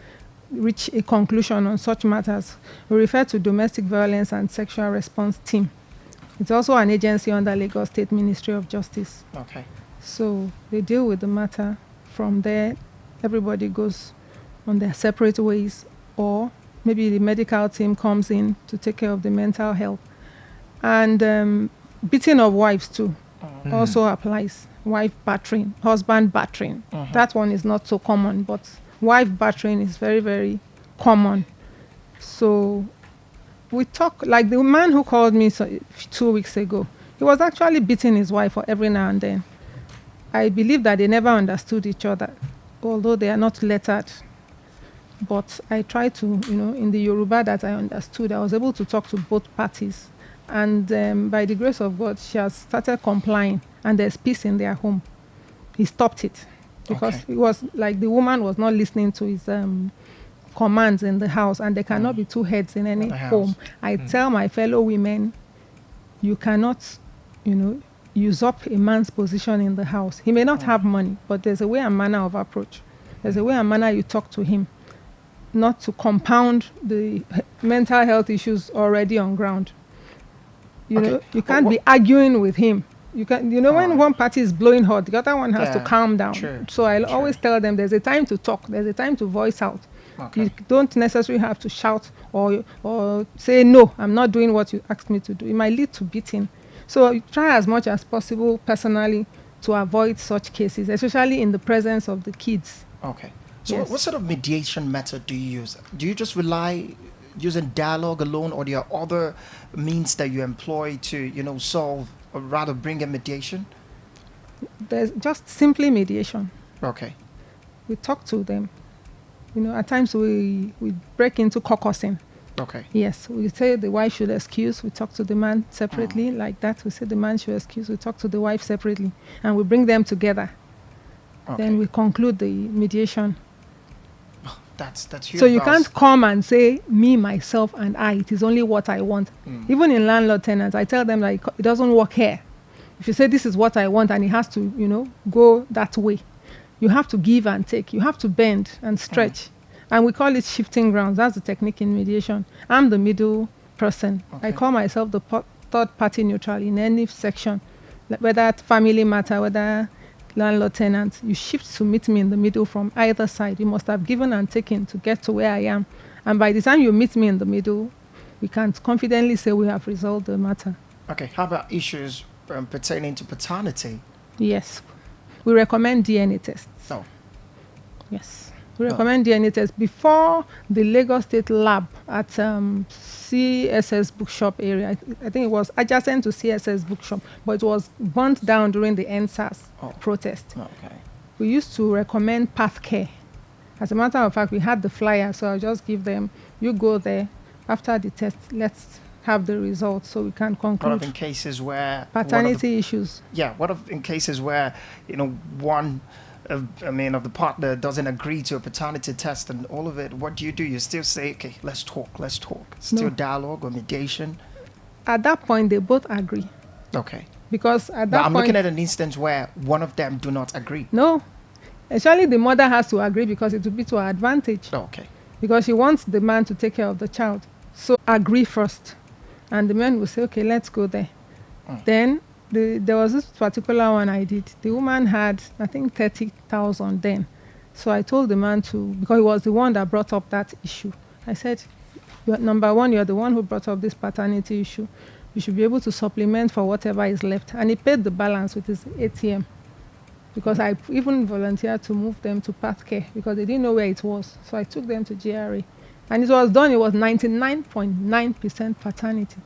C: reach a conclusion on such matters, we refer to Domestic Violence and Sexual Response Team. It's also an agency under Lagos State Ministry of Justice.
B: Okay.
C: So they deal with the matter. From there, everybody goes on their separate ways, or maybe the medical team comes in to take care of the mental health. And beating of wives too also applies. Wife battering, husband battering. That one is not so common, but wife battering is very, very common. So we talk, like the man who called me 2 weeks ago, he was actually beating his wife for every now and then. I believe that they never understood each other, although they are not lettered. But I tried to, in the Yoruba that I understood, I was able to talk to both parties. And by the grace of God, she has started complying, and there's peace in their home. He stopped it because it was like the woman was not listening to his commands in the house, and there cannot be two heads in any home. I tell my fellow women, you cannot, usurp a man's position in the house. He may not have money, but there's a way and manner of approach. There's a way and manner you talk to him, not to compound the mental health issues already on ground. You can't be arguing with him. You can, when one party is blowing hot, the other one has to calm down. So I always tell them there's a time to talk, there's a time to voice out. You don't necessarily have to shout or say, no, I'm not doing what you asked me to do. It might lead to beating. So you try as much as possible personally to avoid such cases, especially in the presence of the kids.
B: Okay. So what sort of mediation method do you use? Do you just rely using dialogue alone, or there are other means that you employ to, solve or rather bring in mediation?
C: There's just simply mediation.
B: Okay.
C: We talk to them. At times we break into caucusing.
B: Okay.
C: Yes, we say the wife should excuse. We talk to the man separately, like that. We say the man should excuse. We talk to the wife separately, and we bring them together. Okay. Then we conclude the mediation.
B: That's huge.
C: So you can't come and say, me, myself, and I. It is only what I want. Even in landlord tenants, I tell them like it doesn't work here. If you say this is what I want, and it has to, go that way, you have to give and take. You have to bend and stretch. And we call it shifting grounds. That's the technique in mediation. I'm the middle person. I call myself the third party neutral in any section, whether family matter, whether landlord tenant. You shift to meet me in the middle from either side. You must have given and taken to get to where I am. And by the time you meet me in the middle, we can confidently say we have resolved the matter.
B: Okay. How about issues pertaining to paternity?
C: Yes. We recommend DNA tests.
B: Oh.
C: Yes. We recommend DNA tests before the Lagos State lab at CSS Bookshop area. I think it was adjacent to CSS Bookshop, but it was burnt down during the NSAS protest.
B: Okay.
C: We used to recommend path care. As a matter of fact, we had the flyer, so I'll just give them, you go there, after the test, let's have the results so we can conclude.
B: What of in cases where...
C: paternity issues?
B: Yeah, what of in cases where, one... of the partner doesn't agree to a paternity test and all of it? What do? You still say, okay, let's talk. Still dialogue or mediation?
C: At that point, they both agree.
B: Okay.
C: Because at that
B: I'm
C: point...
B: looking at an instance where one of them do not agree.
C: No. Actually, the mother has to agree because it will be to her advantage.
B: Okay.
C: Because she wants the man to take care of the child. So agree first. And the man will say, okay, let's go there. Then... there was this particular one I did. The woman had, I think, 30,000 then. So I told the man to, because he was the one that brought up that issue. I said, number one, you're the one who brought up this paternity issue. You should be able to supplement for whatever is left. And he paid the balance with his ATM. Because I even volunteered to move them to path care because they didn't know where it was. So I took them to GRA. And it was done, it was 99.9% paternity.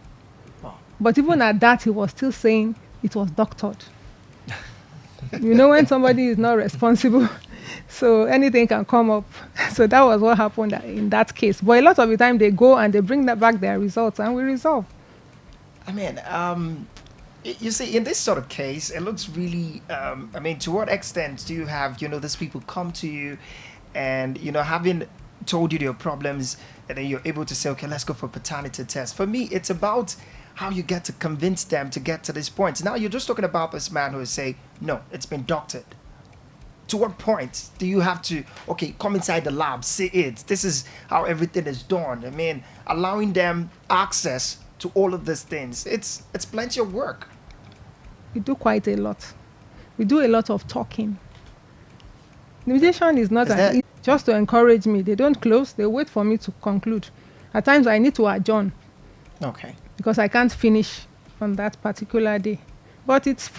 C: Wow. But even at that, he was still saying, it was doctored. When somebody is not responsible, so anything can come up. So that was what happened in that case. But a lot of the time they go and they bring back their results and we resolve.
B: You see, in this sort of case, it looks really, to what extent do you have, these people come to you and, having told you their problems and then you're able to say, okay, let's go for a paternity test. For me, it's about how you get to convince them to get to this point. Now you're just talking about this man who will say, no, it's been doctored. To what point do you have to, okay, come inside the lab, see it. This is how everything is done. Allowing them access to all of these things. It's plenty of work.
C: We do quite a lot. we do a lot of talking. The mediation is not just to encourage me. They don't close. They wait for me to conclude. At times, I need to adjourn.
B: Okay.
C: Because I can't finish on that particular day. But it's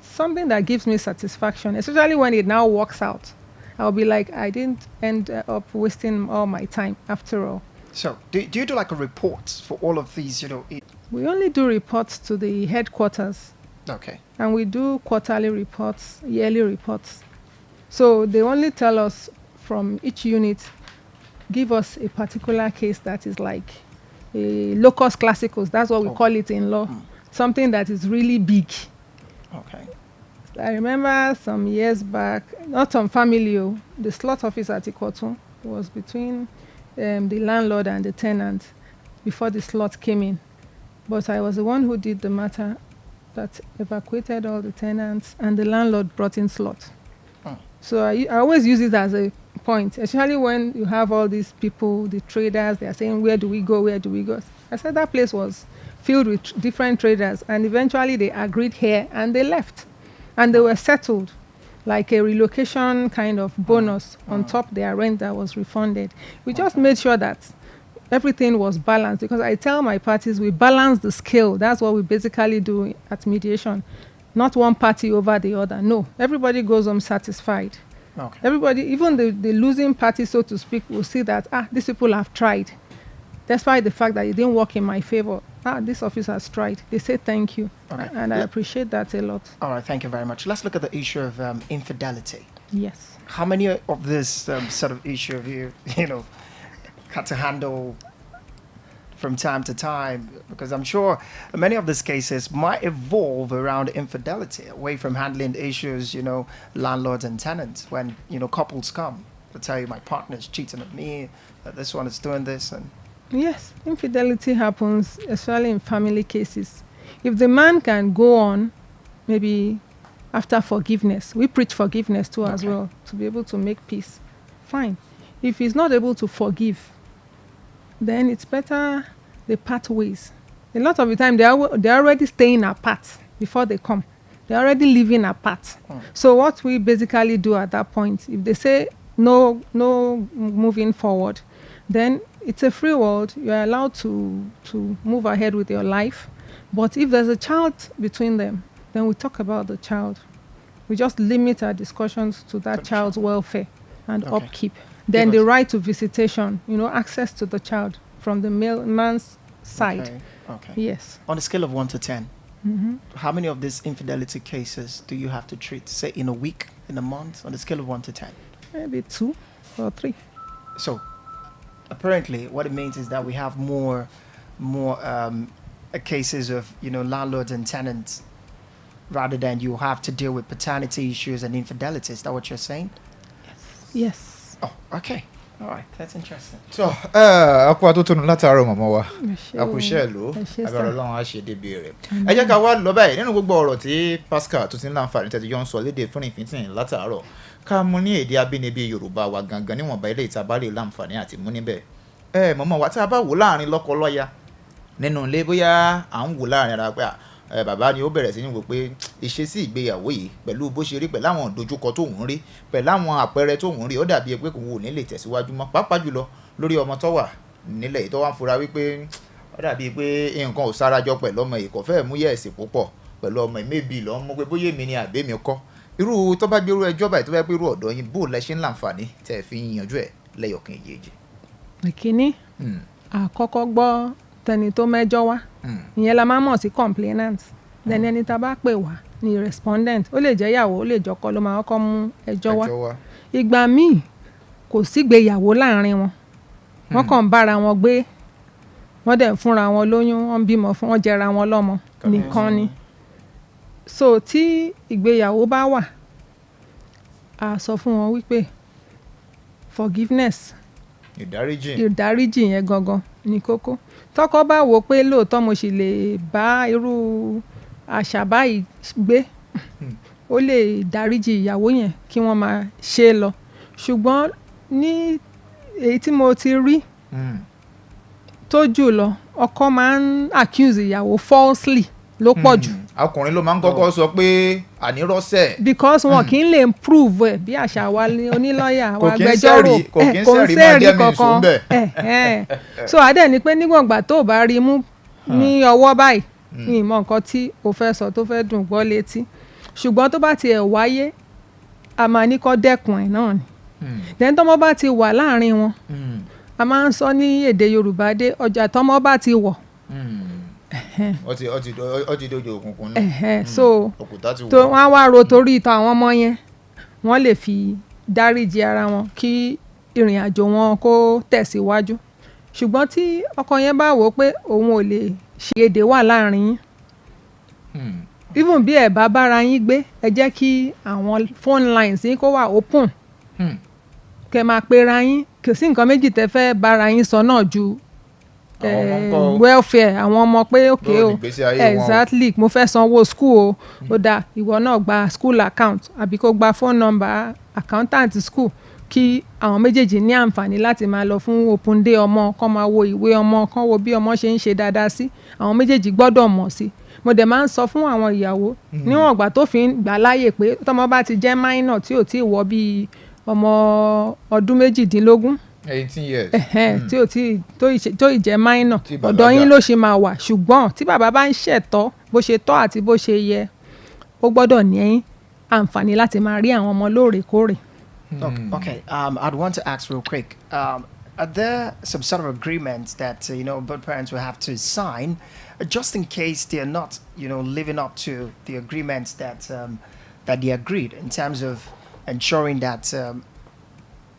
C: something that gives me satisfaction, especially when it now works out. I'll be like, I didn't end up wasting all my time after all.
B: So, do you do like a report for all of these,
C: We only do reports to the headquarters.
B: Okay.
C: And we do quarterly reports, yearly reports. So they only tell us from each unit, give us a particular case that is like a locus classicus. That's what we call it in law. Something that is really big.
B: Okay.
C: I remember some years back, not on family, the slot office at IKOTUN was between the landlord and the tenant before the slot came in. But I was the one who did the matter that evacuated all the tenants, and the landlord brought in slot. So I always use it as a point, especially when you have all these people, the traders, they are saying, where do we go, where do we go? I said that place was filled with different traders, and eventually they agreed here and they left. And they were settled, like a relocation kind of bonus on top their rent that was refunded. We just made sure that everything was balanced, because I tell my parties we balance the scale. That's what we basically do at mediation. Not one party over the other. No, everybody goes home satisfied.
B: Okay.
C: Everybody, even the losing party, so to speak, will see that, these people have tried. Despite the fact that it didn't work in my favor. This office has tried. They say thank you.
B: Okay.
C: And I appreciate that a lot.
B: All right, thank you very much. Let's look at the issue of infidelity.
C: Yes.
B: How many of this sort of issue have you had to handle from time to time? Because I'm sure many of these cases might evolve around infidelity, away from handling issues, landlords and tenants. When, couples come, they'll tell you, my partner's cheating on me, this one is doing this. And
C: yes, infidelity happens, especially in family cases. If the man can go on, maybe after forgiveness, we preach forgiveness too as well, to be able to make peace, fine. If he's not able to forgive, then it's better they part ways. A lot of the time, they're already staying apart before they come. They're already living apart. So what we basically do at that point, if they say no moving forward, then it's a free world. You're allowed to move ahead with your life. But if there's a child between them, then we talk about the child. We just limit our discussions to that child's welfare and upkeep. Then the right to visitation, access to the child from the man's side.
B: Okay.
C: Yes.
B: On a scale of 1 to 10, how many of these infidelity cases do you have to treat, say, in a week, in a month, on a scale of 1 to 10?
C: Maybe 2 or 3.
B: So, apparently, what it means is that we have more cases of, landlords and tenants, rather than you have to deal with paternity issues and infidelity. Is that what you're saying?
C: Yes.
B: Oh, okay. All right. That's interesting.
D: So, akọ atotonu látàárọ̀ mọ̀mọ́ wa. Akùṣẹ́ ìlú, agbára Ọlọ́run á ṣe débi rẹ̀. Ẹ jẹ́ ká wá lọ báyìí nínú gbogbo ọ̀rọ̀ tí Pascal tó ti ń láǹfààní tẹ́tí jọ ń sọ lédè fún ìfíntìn látàárọ̀. Ká mú ní èdè abínibí Yorùbá wa gangan níwọ̀nba ilé ìtabálẹ̀ láǹfààní àti mú níbẹ̀. Mọ̀mọ́ wa tí a bá wò láàrin lọ́kọ-lọ́ya nínú ilé, bóyá à ń wò láàrin ara pé bàbá ni ó bẹ̀rẹ̀ sí ní wò pé ìṣesí ìgbéyàwó yìí pẹ̀lú bó ṣe rí, pẹ̀lú àwọn ìdojúkọ tó ń rí, pẹ̀lú àwọn àpẹẹrẹ tó ń rí, ó dàbí pé kò wò ní lè tẹ̀síwájú mọ́, pàápàá jùlọ lórí ọmọ tó wà nílẹ̀ tó wá ń fura wípé ó dàbí pé nǹkan ò sarajọ pẹ̀lú ọmọ yìí, kò fẹ́ mú yẹ̀sì púpọ̀ pẹ̀lú ọmọ yìí, mébì lọ́ mú pé bóyá èmi ni àbẹ́mi kọ́. Irú tó bá gbé irú ẹjọ́ báyìí tó bá pé irú ọ̀dọ́ yín bó lẹ ṣe ń láǹfààní tẹ̀ fi yanjú ẹ̀ lẹ́yọ̀kan ìyèjì.
C: Ìkíní, àkọ́kọ́ gbọ́ tẹni tó mẹ́jọ́ wá, ìyẹn la máa mọ̀ sí complainant. Then ẹni tá bá pè wá ni respondent. Ó lè jẹ́ ìyàwó, ó lè jọkọ ló máa kọ́kọ́ mú ẹjọ́ wá. Ìgbà míì kò sígbéyàwó láàrin wọn. Wọ́n kàn ń bára wọn gbé, wọ́n dẹ̀ ń fúnra wọn lóyún, wọ́n ń bímọ fún wọn, jẹra wọn lọ́mọ nìkan ni. So tí ìgbéyàwó bá wà, a sọ fún wọn wípé forgiveness, ìdáríjì yẹn gangan ni kókó. Tọ́kọ bá wò pé lóòótọ́ mo sì lè bá irú àṣà báyìí gbé, ó lè dáríjì ìyàwó yẹn kí wọ́n máa ṣe é lọ. Ṣùgbọ́n ní èyí tí mo ti rí tó jù lọ, ọkọ máa ń accuse ìyàwó falsely ló pọ̀ jù.
D: ọkùnrin ló máa ń kọ́kọ́ sọ pé ànírọ́sẹ̀.
C: because wọn kì í lè prove ẹ̀ bí àṣà wa onílọ́yà wa agbẹjọ́rò kò ń sẹ́ẹ̀rí kankan so adé ni pé nígbàgbà tó bá rí mú ní ọwọ́ báyìí ní ìmọ̀ nǹkan tí o fẹ́ sọ tó fẹ́ dùn gbọ́ létí ṣùgbọ́n tó bá tiẹ̀ wáyé a máa ní kọ́ dẹ́kun ẹ̀ náà ni then tọ́mọ bá ti wà láàrin wọn a máa ń sọ ní èdè Yorùbá dé ọjà tọ́mọ bá ti wọ̀
D: ó ti dojo òkùnkùn náà
C: so tó wọ́n á wá ro torí ìtàn àwọn ọmọ yẹn wọ́n lè fi dáríji ara wọn kí ìrìn àjò wọn kó tẹ̀síwájú ṣùgbọ́n tí ọkọ yẹn bá wò ó pé òun ò lè ṣe èdè wà láàrin yín even bí ẹ bá bára yín gbé ẹ jẹ́ kí àwọn phone lines yín kó wà open kẹ́ máa pera yín kò sí nǹkan méjì tẹ́ fẹ́ bára yín sọ náà ju welfare àwọn ọmọ pé okay o exactly mo fẹ́ sanwó school o ó dáa ìwọ náà gba school account àbí kó gba phone number accountant school kí àwọn méjèèjì ní àǹfààní láti máa lọ fún open day ọmọ kán máa wo ìwé ọmọ kán wo bí ọmọ ṣe ń ṣe dáadáa sí àwọn méjèèjì gbọ́dọ̀ mọ̀ sí mo dẹ̀ máa ń sọ fún àwọn ìyàwó níwọ̀n ìgbà tó fi ń gbà láàyè pé tọmọ bá ti jẹ́ minor tí ò tí ì wọ bíi ọmọ ọdún 18
D: years
C: tí ò tí tó ì jẹ́ minor ọ̀dọ̀ yín ló ṣe máa wà ṣùgbọ́n tí bàbá bá ń ṣẹ̀tọ́ bó ṣe tọ́ àti bó ṣe yẹ ó gbọ́dọ̀ ní àǹfààní láti máa rí àwọn ọmọ lóòrèkóòrè.
B: Okay, I'd want to ask real quick, are there some sort of agreements that both parents will have to sign just in case they are not living up to the agreements that they agreed in terms of ensuring that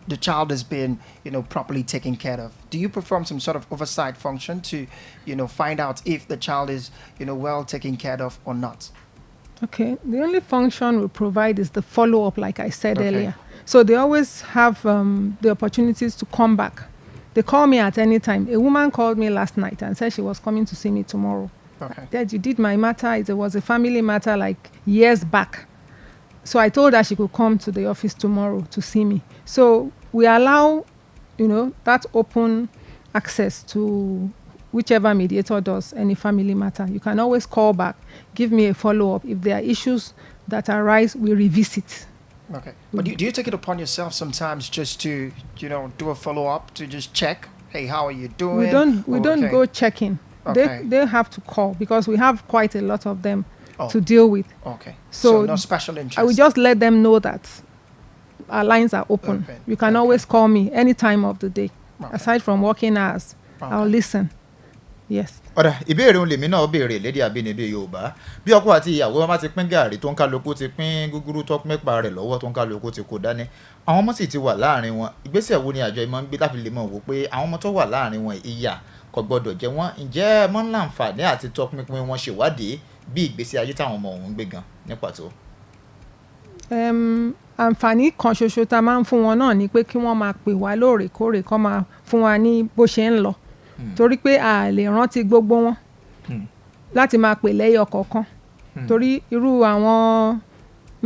B: the child has been properly taken care of? Do you perform some sort of oversight function to find out if the child is well taken care of or not?
C: Okay, the only function we provide is the follow-up, like I said earlier. So they always have the opportunities to come back. They call me at any time. A woman called me last night and said she was coming to see me tomorrow.
B: Okay.
C: Dad, you did my matter. It was a family matter like years back. So I told her she could come to the office tomorrow to see me. So we allow, that open access to whichever mediator does any family matter. You can always call back, give me a follow-up. If there are issues that arise, we revisit.
B: Okay. But do you take it upon yourself sometimes just to, do a follow-up to just check, hey, how are you doing?
C: We don't go checking.
B: Okay.
C: They have to call because we have quite a lot of them to deal with.
B: Okay.
C: So
B: no special interest.
C: I will just let them know that our lines are open. You can always call me any time of the day. Aside from working hours, I'll listen. Yes.
D: ọ̀rẹ́ ìbéèrè òun lèmi náà béèrè lédè àbínibí Yorùbá bí ọkọ àti ìyàwó wọn bá ti pín gààrí tó ń kálukú ti pín gúgúrú tó mẹ́pa rẹ̀ lọ́wọ́ tó ń kálukú ti kó dání àwọn ọmọ sì ti wà láàrin wọn ìgbésẹ̀ wo ni àjọ ìmọ̀ ń gbé láti lè mọ̀ wò pé àwọn ọmọ tó wà láàrin wọn ìyà kò gbọdọ̀ jẹ wọ́n ǹjẹ́ mọ́ ń láǹfààní àti tọpinpin wọn ṣèwádìí bí ìgbésí ayé táwọn ọmọ òun ń gbé gan ní pàtó.
C: àǹfààní kan ṣoṣo tá a máa ń fún wọn náà ni pé kí wọ́n máa pè wá lóòrèkóòrè kó máa fún wa ní bó ṣe ń lọ torí pé a lè rántí gbogbo wọn láti máa pè lẹ́yọ kọ̀ọ̀kan torí irú àwọn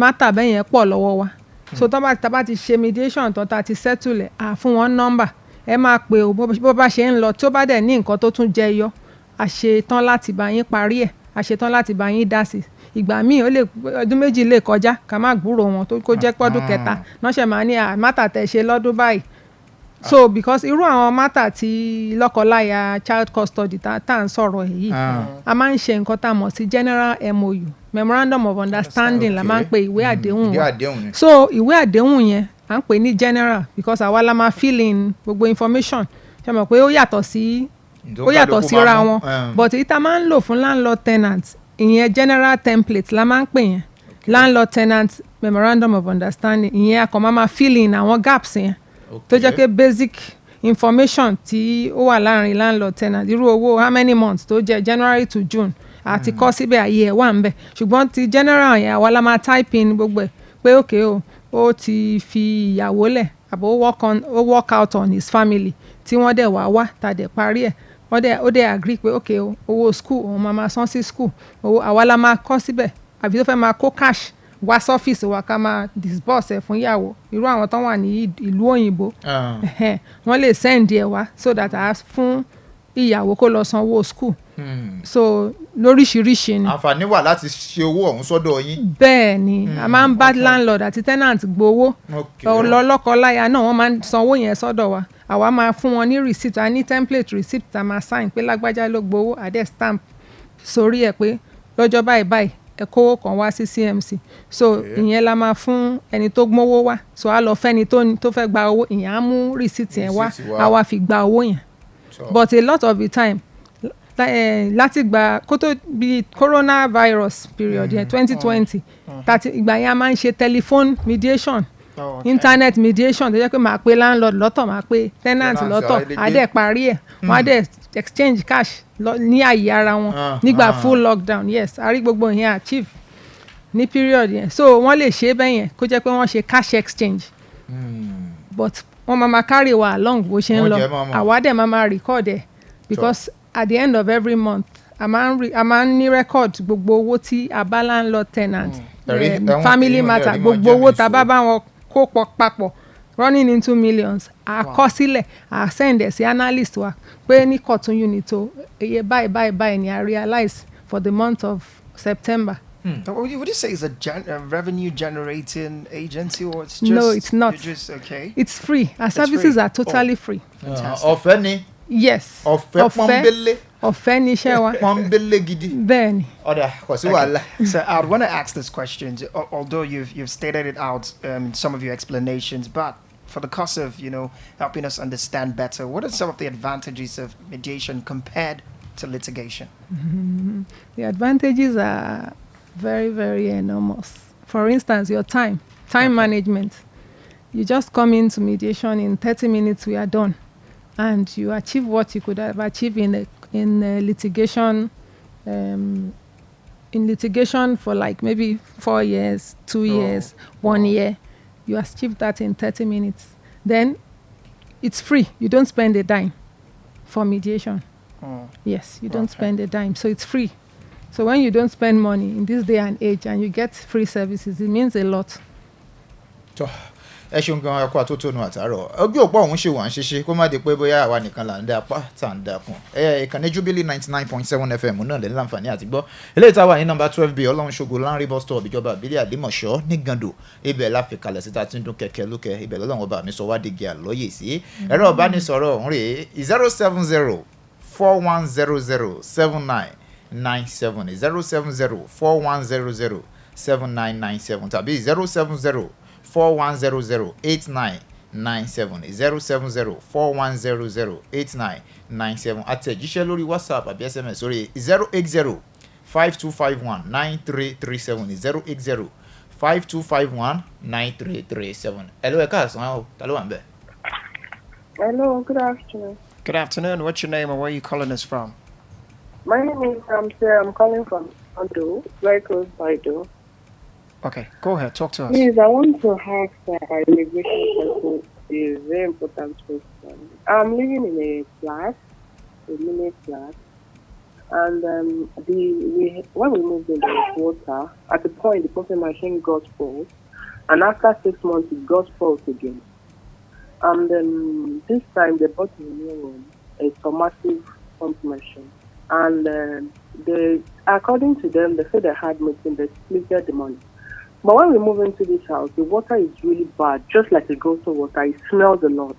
C: mátà bẹ́ẹ̀ yẹn pọ̀ lọ́wọ́ wa so tá bá ti ṣe mediation tó ta ti settle à fún wọn nọ́mbà ẹ máa pè ó bó bá ṣe ń lọ tó bá dẹ̀ ní nǹkan tó tún jẹ yọ a ṣe tán láti bá yín parí ẹ̀ a ṣe tán láti bá yín dá sí ìgbà míì ó lè ọdún méjì lè kọjá ká má gbúrò wọn tó kó jẹ́ pọ́dún kẹta náà ṣe máa ní mátà tẹ̀ ṣe lọ́dún báyìí so because irú àwọn mátà tí lọ́kọláya child custody tá à ń sọ̀rọ̀ èyí a máa ń ṣe nǹkan tá a mọ̀ sí general MOU memorandum of understanding la máa ń pe ìwé àdéhùn wọn so ìwé àdéhùn yẹn à ń pè ní general because àwa la máa fill in gbogbo information ṣe mọ̀ pé ó yàtọ̀ síra wọn but èyí tá a máa ń lò fún landlord tenant ìyẹn general template la máa ń pè yẹn landlord tenant memorandum of understanding ìyẹn a kàn máa fill in àwọn gaps yẹn tó jẹ́ pé basic information tí ó wà láàrin landlord tenant irú owó how many months tó jẹ́ January to June àti kọ́ síbẹ̀ àyè ẹ̀ wà ń bẹ̀ ṣùgbọ́n ti general yẹn àwa la máa type in gbogbo ẹ̀ pé okay o ó ti fi ìyàwó lẹ̀ àbò ó work out on his family tí wọ́n dẹ̀ wá tá dẹ̀ parí ẹ̀ ó dẹ̀ agree pé okay o owó school òun máa san sí school owó àwa la máa kọ́ síbẹ̀ àbí tó fẹ́ máa kó cash wá sọ́fíìsì wa ká máa disburse ẹ̀ fún ìyàwó irú àwọn tó wà ní ìlú òyìnbó wọ́n lè send ẹ̀ wá so that a fún ìyàwó kó lọ sanwó school so lóríṣiríṣi ni.
D: àǹfààní wà láti ṣe owó ọ̀hún sọ́dọ̀ yín.
C: bẹ́ẹ̀ ni a máa ń bá landlord àti tenant gbowó ọlọ́lọ́kọláya náà wọ́n máa ń sanwó yẹn sọ́dọ̀ wa àwa máa fún wọn ní receipt a ní template receipt tá a máa sign pé lágbájá ló gbowó àdé stamp sórí ẹ̀ pé lọ́jọ́ báyìí báyìí ẹ kówó kan wá sí CMC so ìyẹn la máa fún ẹni tó gbówó wá so a lọ fẹ́ni tó fẹ́ gba owó ìyẹn á mú receipt yẹn wá a wá fi gba owó yẹn but a lot of the time láti gba kó tó bí coronavirus period yẹn 2020 ìgbà yẹn a máa ń ṣe telephone mediation internet mediation tó jẹ́ pé máa pe landlord lọ́tọ̀ máa pe tenant lọ́tọ̀ á dẹ̀ parí ẹ̀ wọ́n á dẹ̀ exchange cash ní àyè ara wọn nígbà full lockdown yes a rí gbogbo yẹn achieve ní period yẹn so wọ́n lè ṣe bẹ́ẹ̀ yẹn kó jẹ́ pé wọ́n ṣe cash exchange but wọ́n máa carry wa along bó ṣe ń lọ àwa dẹ̀ máa record ẹ̀ because at the end of every month a máa ń ní record gbogbo owó tí a bá landlord tenant family matter gbogbo owó tá a bá wọn kó papọ̀ running into millions àkọsílẹ̀ send ẹ̀ sí analyst wa pé ní IKOTUN unit o iye báyìí ni I realize for the month of September.
B: Would you say it's a revenue generating agency or it's just...
C: No, it's not.
B: Okay.
C: It's free. Our services are totally free.
D: Ọ̀fẹ́ ni.
C: Yes.
D: Ọ̀fẹ́ pọ́nbélé.
C: Ọ̀fẹ́ ni iṣẹ́ wa.
D: Pọ́nbélé gidi.
C: Bẹ́ẹ̀ni.
D: Ọ̀dà kò sí wàhálà.
B: So I want to ask this question, although you've stated it out in some of your explanations, but for the course of helping us understand better, what are some of the advantages of mediation compared to litigation?
C: The advantages are very, very enormous. For instance, your time management. You just come into mediation in 30 minutes, we are done, and you achieve what you could have achieved in litigation. In litigation for like maybe 4 years, 2 years, 1 year, you achieve that in 30 minutes. Then it's free. You don't spend a dime for mediation. Yes, you don't spend a dime, so it's free. So when you don't spend money in this day and age and you get free services, it means a lot.
D: ẹ ṣeun gan ẹkọ àtótónu àtàrọ ojú òpó ọ̀hún ṣe wà ń ṣeṣe kó má di pé bóyá àwa nìkan là ń dá apá tá à ń dá kùn ìkànnì Jubilee 99.7 FM náà lè ní láǹfààní àti gbọ́ eléyìí tá a wà ní nọ́mbà 12B ọlọ́run ṣogo láńrí bus stop ìjọba ìbílẹ̀ àdìmọ̀ṣọ́ ní Gàndò ibẹ̀ la fi kalẹ̀ síta tí ń dún kẹ̀kẹ́ lókè ibẹ̀ lọ́lọ́run ọba mi sọ wá digi àlọ́yè sí ẹ̀rọ ìbánisọ̀rọ̀ ọ̀hún rèé 070 4100 7997 070 4100 7997 tàbí 070 4100 8997 070 4100 8997 àtẹ̀jíṣẹ́ lórí WhatsApp àbí SMS sórí 080 5251 9337 080 5251 9337. Hello, ẹ káàsán o, ta ló wà ńbẹ̀?
F: Hello, good afternoon.
B: Good afternoon. What's your name and where are you calling us from?
F: My name is Sarah. I'm calling from Ondo, very close by Do.
B: Okay, go ahead. Talk to us.
F: Please, I want to ask immigration question. Is very important question. I'm living in a flat, a mini flat, and when we moved in the water, at the point the pumping machine got fault, and after 6 months it got fault again. And this time they bought a new one, a automatic pump machine, and according to them, they said they had meeting, they split the money. But when we move into this house, the water is really bad, just like the grocery water. It smells a lot.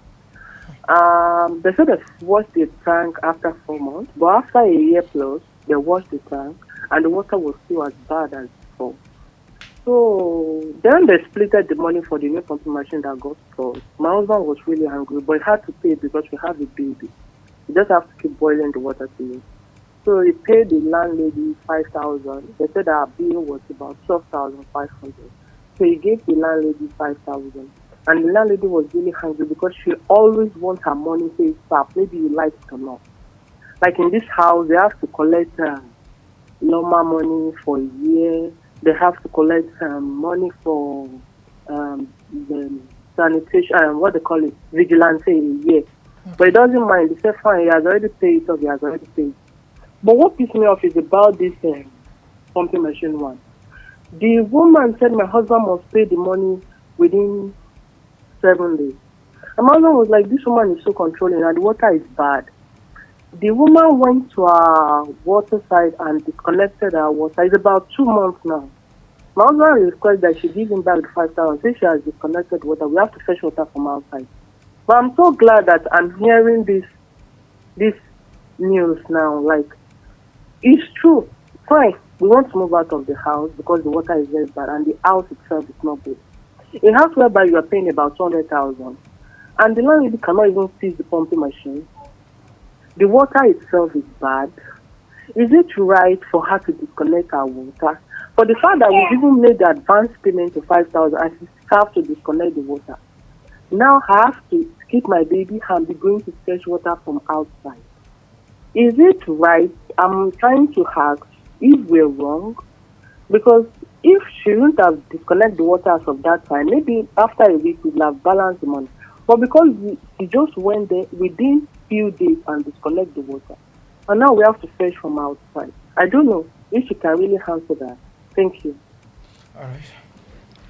F: They said they washed the tank after 4 months, but after a year plus, they washed the tank, and the water was still as bad as before. So then they split the money for the new pumping machine that got stolen. My husband was really angry, but he had to pay because we have a baby. You just have to keep boiling the water to use. So he paid the landlady 5,000. They said our bill was about 12,500. So he gave the landlady 5,000. And the landlady was really hungry because she always wants her money ASAP. Maybe you like it or not. Like in this house, they have to collect normal money for a year. They have to collect money for the sanitation, what they call it, vigilante a year. But he doesn't mind. He said, fine, he has already paid it, or he has already paid. But what pissed me off is about this pumping machine one. The woman said my husband must pay the money within 7 days. And my husband was like, this woman is so controlling and the water is bad. The woman went to our water side and disconnected our water. It's about 2 months now. My husband requested that she give him back the 5,000. Since she has disconnected water, we have to fetch water from outside. But I'm so glad that I'm hearing this news now. Like, it's true. Fine, we want to move out of the house because the water is very bad and the house itself is not good. A house whereby you are paying about 200,000 and the landlady cannot even seize the pumping machine. The water itself is bad. Is it right for her to disconnect our water? For the fact that we've even made the advance payment of 5,000 and she have to disconnect the water. Now I have to keep my baby and be going to fetch water from outside. Is it right? I'm trying to ask if we're wrong. Because if she wouldn't have disconnected the water as of that time, maybe after a week we would have balanced the money. But because she just went there within few days and disconnect the water. And now we have to fetch from outside. I don't know if she can really answer that. Thank you.
D: All right.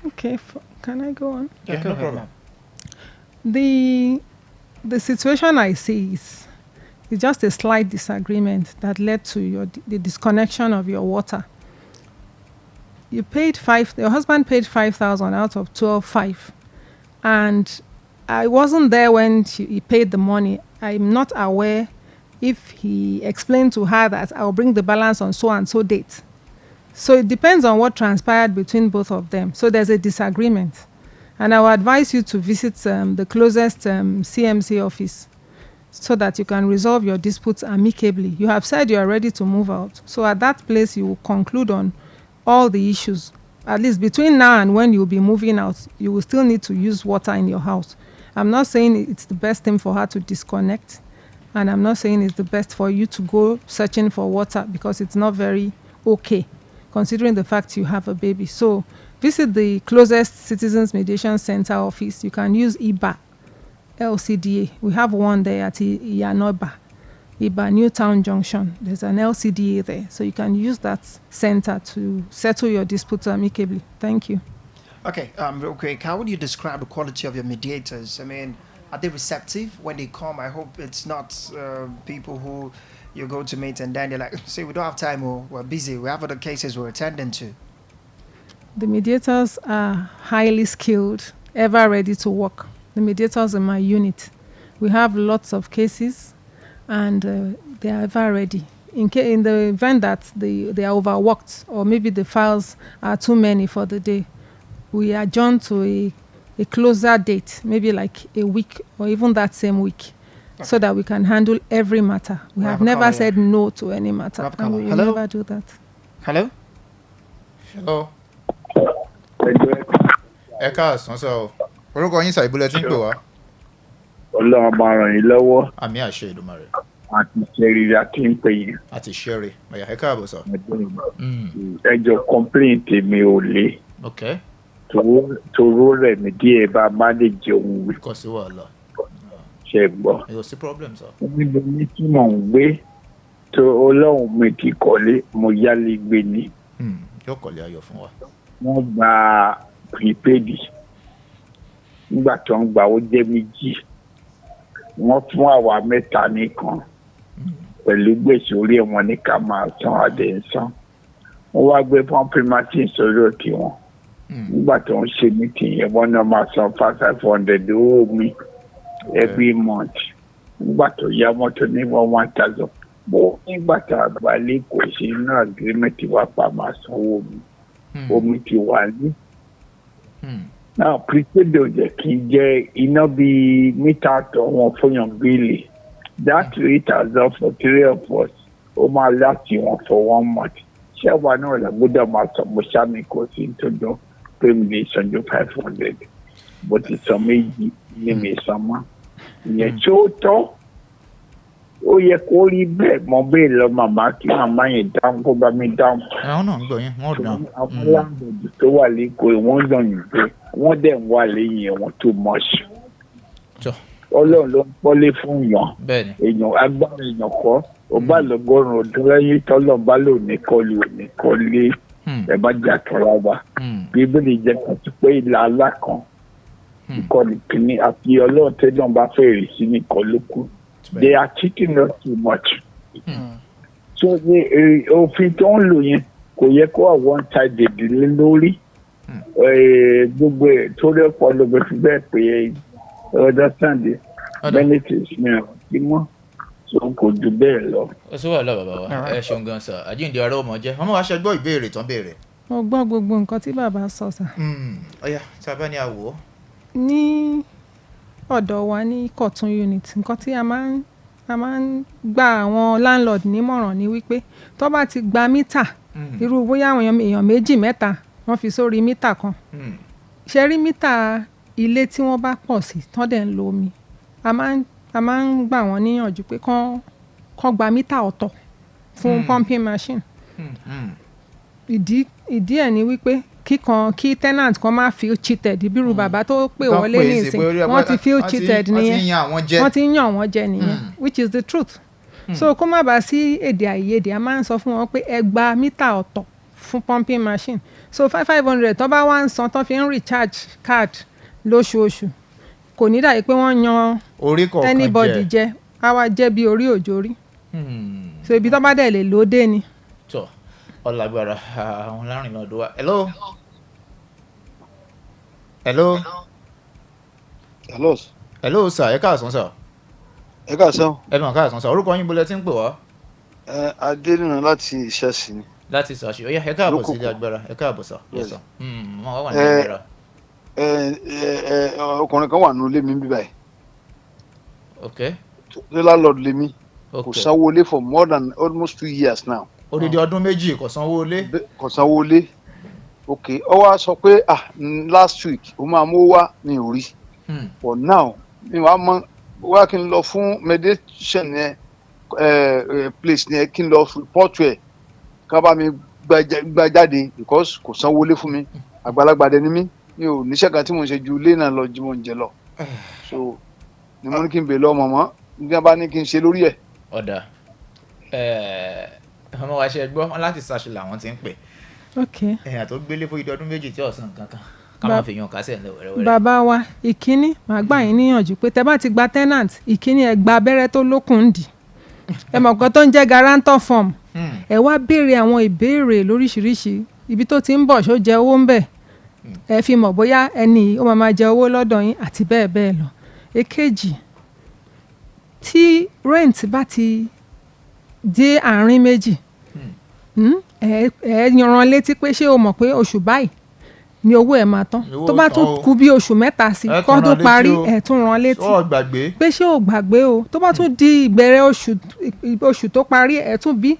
C: Okay, can I go on?
D: Yeah, no problem.
C: The situation I see is just a slight disagreement that led to the disconnection of your water. Your husband paid 5,000 out of 12,500, and I wasn't there when he paid the money. I'm not aware if he explained to her that I'll bring the balance on so and so date. So it depends on what transpired between both of them. So there's a disagreement. And I will advise you to visit the closest CMC office so that you can resolve your disputes amicably. You have said you are ready to move out. So at that place, you will conclude on all the issues. At least between now and when you will be moving out, you will still need to use water in your house. I'm not saying it's the best thing for her to disconnect. And I'm not saying it's the best for you to go searching for water because it's not very okay, considering the fact you have a baby. So visit the closest Citizens Mediation Center office. You can use IBA, LCDA. We have one there at IBA, Newtown Junction. There's an LCDA there. So you can use that center to settle your dispute amicably. Thank you.
B: Okay, real quick, how would you describe the quality of your mediators? I mean, are they receptive when they come? I hope it's not people who you go to meet and then they're like, say, we don't have time or we're busy. We have other cases we're attending to.
C: The mediators are highly skilled, ever ready to work. The mediators in my unit. We have lots of cases and they are ever ready. In the event that they are overworked or maybe the files are too many for the day, we adjourn to a closer date, maybe like a week or even that same week, so that we can handle every matter. We have never said no to any matter, and we will never do that.
B: Hello?
D: Hello. Ẹ káàsán sọ orúkọ yín ṣàìbúlẹ̀ tí ń pè wá.
J: Ọlọ́run máa ràn yín lọ́wọ́.
D: Àmì àṣẹ Èdùmàrè.
J: Àti ṣẹ́rí àti ń pè yín.
D: Àti ṣẹ́rí ọ̀yà ẹ káàbọ̀ sọ.
J: Ẹjọ́ complaint mi ò le.
D: Okay.
J: Toró rẹ̀ mi díẹ̀ bá manage òun wí.
D: Kò sí wàhálà.
J: Ṣé gbọ́?
D: Kò sí problem sọ.
J: Níbo ní tí mò ń gbé tó Ọlọ́run mi ti kọ́lé mo yálé gbé ní.
D: Yóò kọ́lé ayọ̀ fún wa.
J: Wọ́n gba prepaid nígbà tó ń gbà ó jẹ́ méjì. Wọ́n fún àwa mẹ́ta nìkan pẹ̀lú gbèsè orí wọn ní ká máa san adé ń san. Wọ́n wá gbé pumping machine sórí òkè wọn. Nígbà tó ń ṣe meeting yẹn wọ́n náà máa san 500 owó mi every month. Nígbà tó yá mọ́tò ní 1,000. Bó nígbà tá a gbà lé kò sí inú agreement wá pa máa san owó mi. Omi ti wà ní. Now prepaid ò jẹ́ kí n jẹ́ iná bíi mítà tó wọn fóyàn bíìlì. That 3,000 for 3 of us ó máa láti wọn for 1 month. Ṣé wà náà làgbọ́dọ̀ máa sọ mo ṣáàmì kò sí nítorí pé mi lè sanjó 500 bó ti sọ méjì ní mi san mọ́. Ìyẹn tí ó tọ́ ó yẹ kó rí bẹ́ẹ̀ mọ bẹ́ẹ̀ lọ màmá kí màmá yẹn dáhùn kó bá mi dáhùn.
D: Àwọn náà ń gbọ́ yín wọ́n dán.
J: Àwọn láńdọ̀dù tó wà lẹ́kọ̀ọ́ wọ́n dàn yín pé wọ́n dẹ̀ ń wà lẹ́yìn ẹ̀wọ̀n tó mọ̀ṣù. Ọlọ́run ló ń pọ́lé fún yàn. Èèyàn agbára èèyàn kọ́ ó bá lọ́gọ́rùn-ún ọdún lẹ́yìn tọ́lọ̀ bá lò ní kọlu òní kọ́lé ẹ̀ bá jà tọ́ra wa. Bíbélì jẹ́ kan tó pé ìlà alákan ìkọlù kìíní àti Ọlọ́run tẹ́lọ̀ bá fèrè sí nìkan ló kù. they are cheating us too much. So òfin tó ń lò yẹn kò yẹ kó wà one sided lórí gbogbo torí ọ̀pọ̀ ló bẹ fi bẹ́ẹ̀ pé understand it benefits mi ò kí mọ́ so kò ju bẹ́ẹ̀ lọ.
D: ó sì wà lọ bàbá wa ẹ ṣeun gan sà àjíǹde ara ọmọ jẹ ọmọ wa ṣe gbọ́ ìbéèrè tán béèrè.
C: mo gbọ́ gbogbo nǹkan tí bàbá sọ sà.
D: ọ̀yá tí a bá ní àwò.
C: ní ọ̀dọ̀ wa ní IKOTUN unit nǹkan tí a máa ń gba àwọn landlord nímọ̀ràn ni wípé tó bá ti gba mítà irú bóyá àwọn èèyàn méjì mẹ́ta wọ́n fi sórí mítà kan ṣe rí mítà ilé tí wọ́n bá pọ̀ sí tán dẹ̀ ń lo omi a máa ń gbà wọ́n níyànjú pé kán gba mítà ọ̀tọ̀ fún pumping machine ìdí ẹ̀ ni wípé kí tenant kan máa feel cheated bírú bàbá tó pè wọlé ní ìsìn wọ́n ti feel cheated nìyẹn wọ́n ti yàn wọ́n jẹ nìyẹn which is the truth so kó má bàa sí èdè àìyedè a máa ń sọ fún wọn pé ẹ gba mítà ọ̀tọ̀ fún pumping machine so 500 tó bá wá ń san tó fi ń recharge card lóṣooṣù kò ní dàbí pé wọ́n yan anybody jẹ á wá jẹ́ bí orí òjò rí so ibi tó bá dẹ̀ lè lóde ni.
D: tó ọlágbára àwọn láàrin náà dùn wá. hello. hello sir ẹ káàsán sir.
K: ẹ káàsán.
D: ẹ mọ̀ káàsán sir orúkọ yín bolẹ̀ tí ń pè wá.
K: adéníran láti ìṣẹ́sì ni.
D: láti ìṣàṣì ó yá ẹ káàbọ̀ sí ilé agbára ẹ káàbọ̀ sir. yes sir. wọ́n wà ní agbára.
K: ọkùnrin kan wà nínú ilé mi bí báyìí.
D: ok.
K: the landlord lé mi. kò sanwó ilé for more than almost 2 years now.
D: odidi ọdún méjì kò sanwó ilé.
K: kò sanwó ilé. ok ó wá sọ pé last week ó máa mú wá ní orí. but now mi wàá mọ wá kí n lọ fún mediation yẹn place yẹn kí n lọ report ẹ ká bá mi gba jáde because kò sanwó ilé fún mi àgbàlagbà dẹ ni mí mi ò níṣẹ́ kan tí mo ń ṣe ju ilé náà lọ jí mo ń jẹ lọ so ni mo ní kí n bèèrè lọ mọ̀mọ́ nígbà bá ní kí n ṣe lórí ẹ̀.
D: ọ̀dà ọmọ wa ṣe gbọ́ wọn láti ṣàṣù làwọn ti ń pè. ẹ̀yà tó gbélé fún ìdí ọdún méjì tí ọ̀sán kankan ká máa fi yan kásẹ̀ ńlẹ̀ wẹ́rẹ́wẹ́rẹ́.
C: bàbá wa ìkíní màá gbà yín níyànjú pé tẹ bá ti gba tenant ìkíní ẹ gba abẹ́rẹ́ tó lókun dì ẹ mọ̀ nǹkan tó ń jẹ́ guarantor form ẹ wá béèrè àwọn ìbéèrè lóríṣiríṣi ibi tó ti ń bọ̀ ṣó jẹ owó ń bẹ̀ ẹ fi mọ̀ bóyá ẹni ó máa jẹ owó lọ́dọ̀ yín àti bẹ́ẹ̀ bẹ́ẹ̀ lọ. èkejì tí rent bá ti dé àárín méjì ẹ rán létí pé ṣé o mọ̀ pé oṣù báyìí ni owó ẹ̀ máa tán tó bá tún kù bí oṣù mẹ́ta sí kó tó parí ẹ̀ tún rán létí pé ṣé o gbàgbé o tó bá tún di ìbẹ̀rẹ̀ oṣù tó parí ẹ̀ tún bí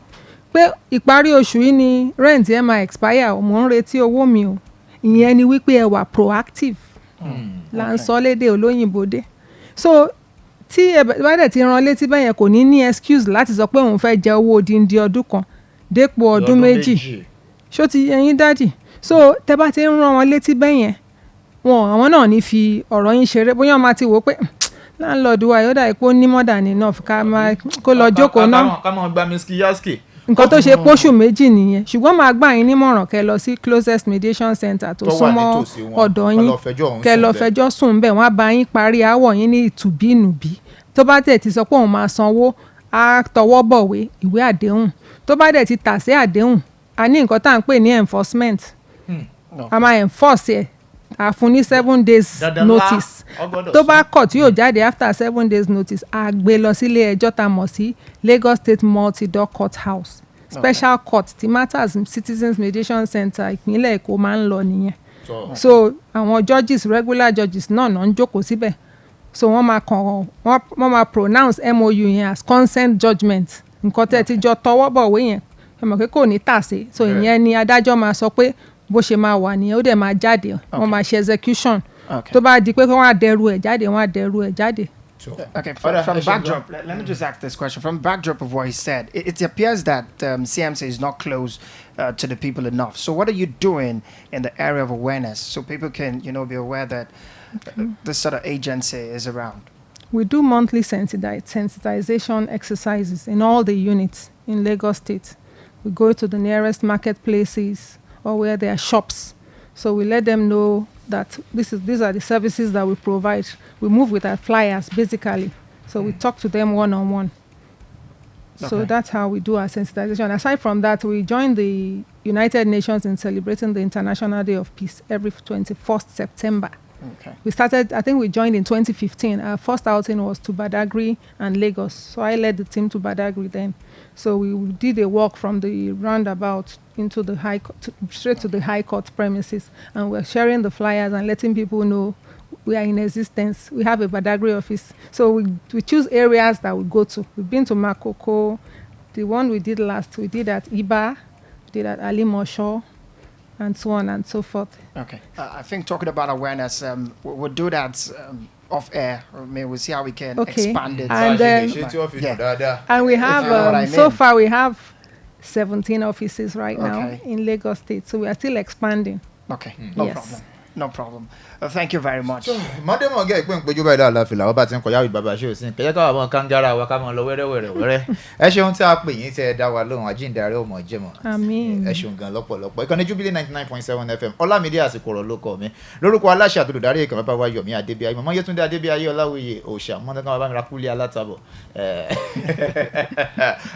C: pé ìparí oṣù yìí ni rent ẹ̀ máa expire o mò ń retí owó mi o ìyẹn ni wípé ẹ wà proactive là ń sọ lédè olóyìnbó dé so tí ẹ bá dẹ̀ ti rán létí bẹ́yẹn kò ní ní excuse láti sọ pé òun fẹ́ jẹ owó odindi ọdún kan dépò ọdún méjì ṣó ti ẹyin dádì so tẹ bá ti ń rán wọn létí bẹ́yẹn àwọn náà ní fi ọ̀rọ̀ yín ṣeré bóyá wọn máa ti wò ó pé landlord wa yóò dà pé ó ní more than enough kó lọ jókòó náà
D: ká máa gba miski yaski.
C: nǹkan tó ṣe póṣù méjì nìyẹn ṣùgbọ́n máa gbà yín nímọ̀ràn kẹ́ lọ sí closest mediation center tó súnmọ́ ọ̀dọ̀ yín kẹ́ lọ fẹjọ́ sùn bẹ́ẹ̀ wọ́n á bá yín parí aáwọ̀ yín ní ìtùbínùbí tó bá tẹ̀ ti sọ pé òun máa sanwó á tọwọ́ bọ̀wé ìwé àdéhùn tó bá dẹ̀ ti tà sí àdéhùn a ní nǹkan tá à ń pè ní enforcement a máa enforce ẹ̀ a fún ní 7 days notice tó bá kọ̀ tí yóò jáde after 7 days notice a gbé lọ sílé ẹjọ́ tá a mọ̀ sí Lagos State Multi-Door Court House special court tí matters citizens mediation center ìpínlẹ̀ Èkó máa ń lọ nìyẹn so àwọn judges regular judges náà ń jókòó síbẹ̀ so wọ́n máa pronounce MOU yẹn as consent judgement nǹkan tẹ́ ti jọ tọwọ́ bọ̀wé yẹn ẹ mọ̀ pé kò ní tàsé so ìyẹn ni adájọ́ máa sọ pé bó ṣe máa wà nìyẹn ó dẹ̀ máa jáde wọ́n máa ṣe execution tó bá di pé wọ́n á dẹrù ẹ̀ jáde wọ́n á dẹrù ẹ̀ jáde.
B: Okay, from backdrop, let me just ask this question. From backdrop of what he said, it appears that CMC is not close to the people enough. So what are you doing in the area of awareness so people can, be aware that this sort of agency is around?
C: We do monthly sensitization exercises in all the units in Lagos State. We go to the nearest marketplaces or where there are shops. So we let them know that these are the services that we provide. We move with our flyers, basically, So we talk to them one-on-one. So that's how we do our sensitization. Aside from that, we join the United Nations in celebrating the International Day of Peace every 21st September.
B: Okay.
C: We started, I think we joined in 2015. Our first outing was to Badagry and Lagos. So I led the team to Badagry then. So we did a walk from the roundabout into the High Court, straight to the High Court premises. And we're sharing the flyers and letting people know we are in existence. We have a Badagry office. So we choose areas that we go to. We've been to Makoko. The one we did last, we did at Iba, we did at Ali Mosho, and so on and so forth.
B: Okay. I think talking about awareness, we'll do that off air. Maybe we'll see how we can expand it.
C: And and we have, so far we have 17 offices right now in Lagos State. So we are still expanding.
B: Okay. No problem. No problem. Thank you very much.
D: Mọ́dé mọ̀ gẹ́ ìpín ìpéjú báyìí dáadáa fìlà ọba tí ń kọjá ìbàbà ṣe òsín kẹjẹ́ káwà mọ́ kángára wa ká mọ́ lọ wẹ́rẹ́wẹ́rẹ́. Ẹ ṣeun tí a pè yín tí ẹ dá wa lóhùn àjíǹde ó mọ̀ jẹ́mọ̀.
C: Àmín.
D: Ẹ ṣeun gan lọ́pọ̀lọpọ̀. Ìkànnì Jubilee 99.7 FM Ọlámídé àsìkò ọ̀rọ̀ ló kọ mi. Lórúkọ aláṣẹ àtolùdarí ìkànnì bàbá wa Yomi Adébíyayé. Mọ̀mọ́ Yétúndé Adébíyayé Ọláwìyé Òòṣà mọ́tò kan bàbá mi ra kúlé alátabọ̀.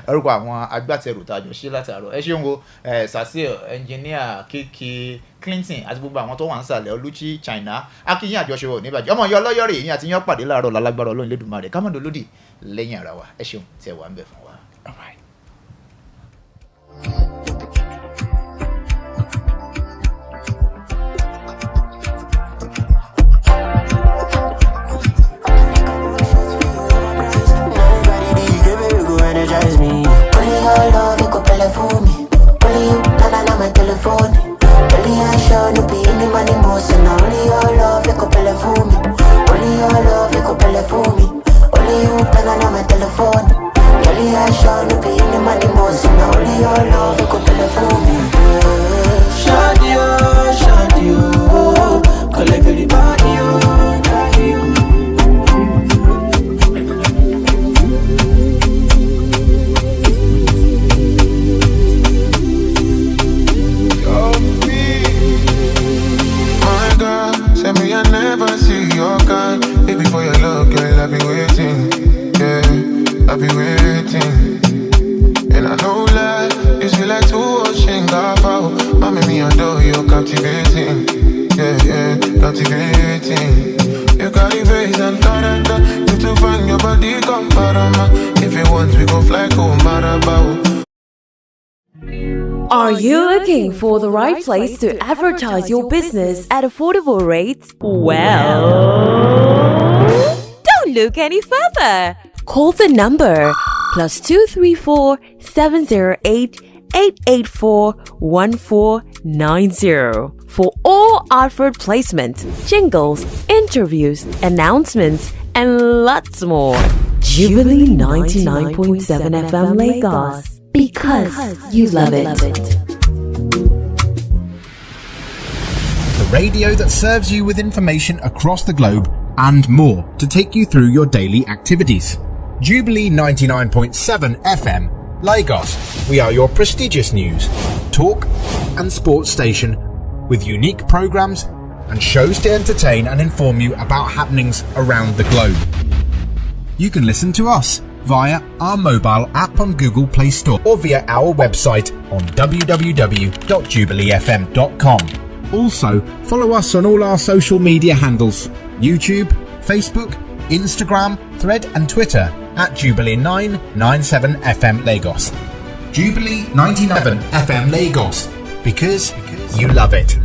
D: Orúkọ àwọn agbátẹrù tá a jọ ṣe látàárọ̀. Ẹ ṣeun wo Sàṣẹ ẹnjìníà Kíkí Clinton àti gbogbo àwọn tó wà ń sàlẹ̀ Olúchi China akínyìn àjọṣe níbàjẹ́ ọmọ ìyá ọlọ́yọ̀ rè yín àti yín pàdé láàárọ̀ lálágbára Ọlọ́run Lédùmarè kámọ́dé lódì lẹ́yìn ara wa ẹ ṣeun tí ẹ wà ń bẹ̀ fún wa.
L: No be any money more, so now only your love, you could play for me. Only your love, you could play for me. Only you, pay on my telephone. Only I show, no be any money more, so now only your love, you could play for me. Shadi oh, collect everybody
H: I never see your kind. Baby, for your love, girl, I've been waiting. Yeah, I've been waiting. And I know lie, you feel like two ocean got out. Mommy, me adore you, captivating. Yeah, captivating. You got the face and character. You to find your body, come parama. If you want, we go fly, go Marabao.
M: Are you looking for the right place to advertise your business at affordable rates? Well, don't look any further. Call the number +234 708 884 1490 for all advert placements, jingles, interviews, announcements, and lots more. Jubilee 99.7 FM Lagos. Because you love it.
N: The radio that serves you with information across the globe and more to take you through your daily activities. Jubilee 99.7 FM, Lagos. We are your prestigious news, talk and sports station with unique programs and shows to entertain and inform you about happenings around the globe. You can listen to us via our mobile app on Google Play Store or via our website on www.jubileefm.com. Also, follow us on all our social media handles: YouTube, Facebook, Instagram, Thread and Twitter at Jubilee 997 FM Lagos. Jubilee 97 FM Lagos, because you love it.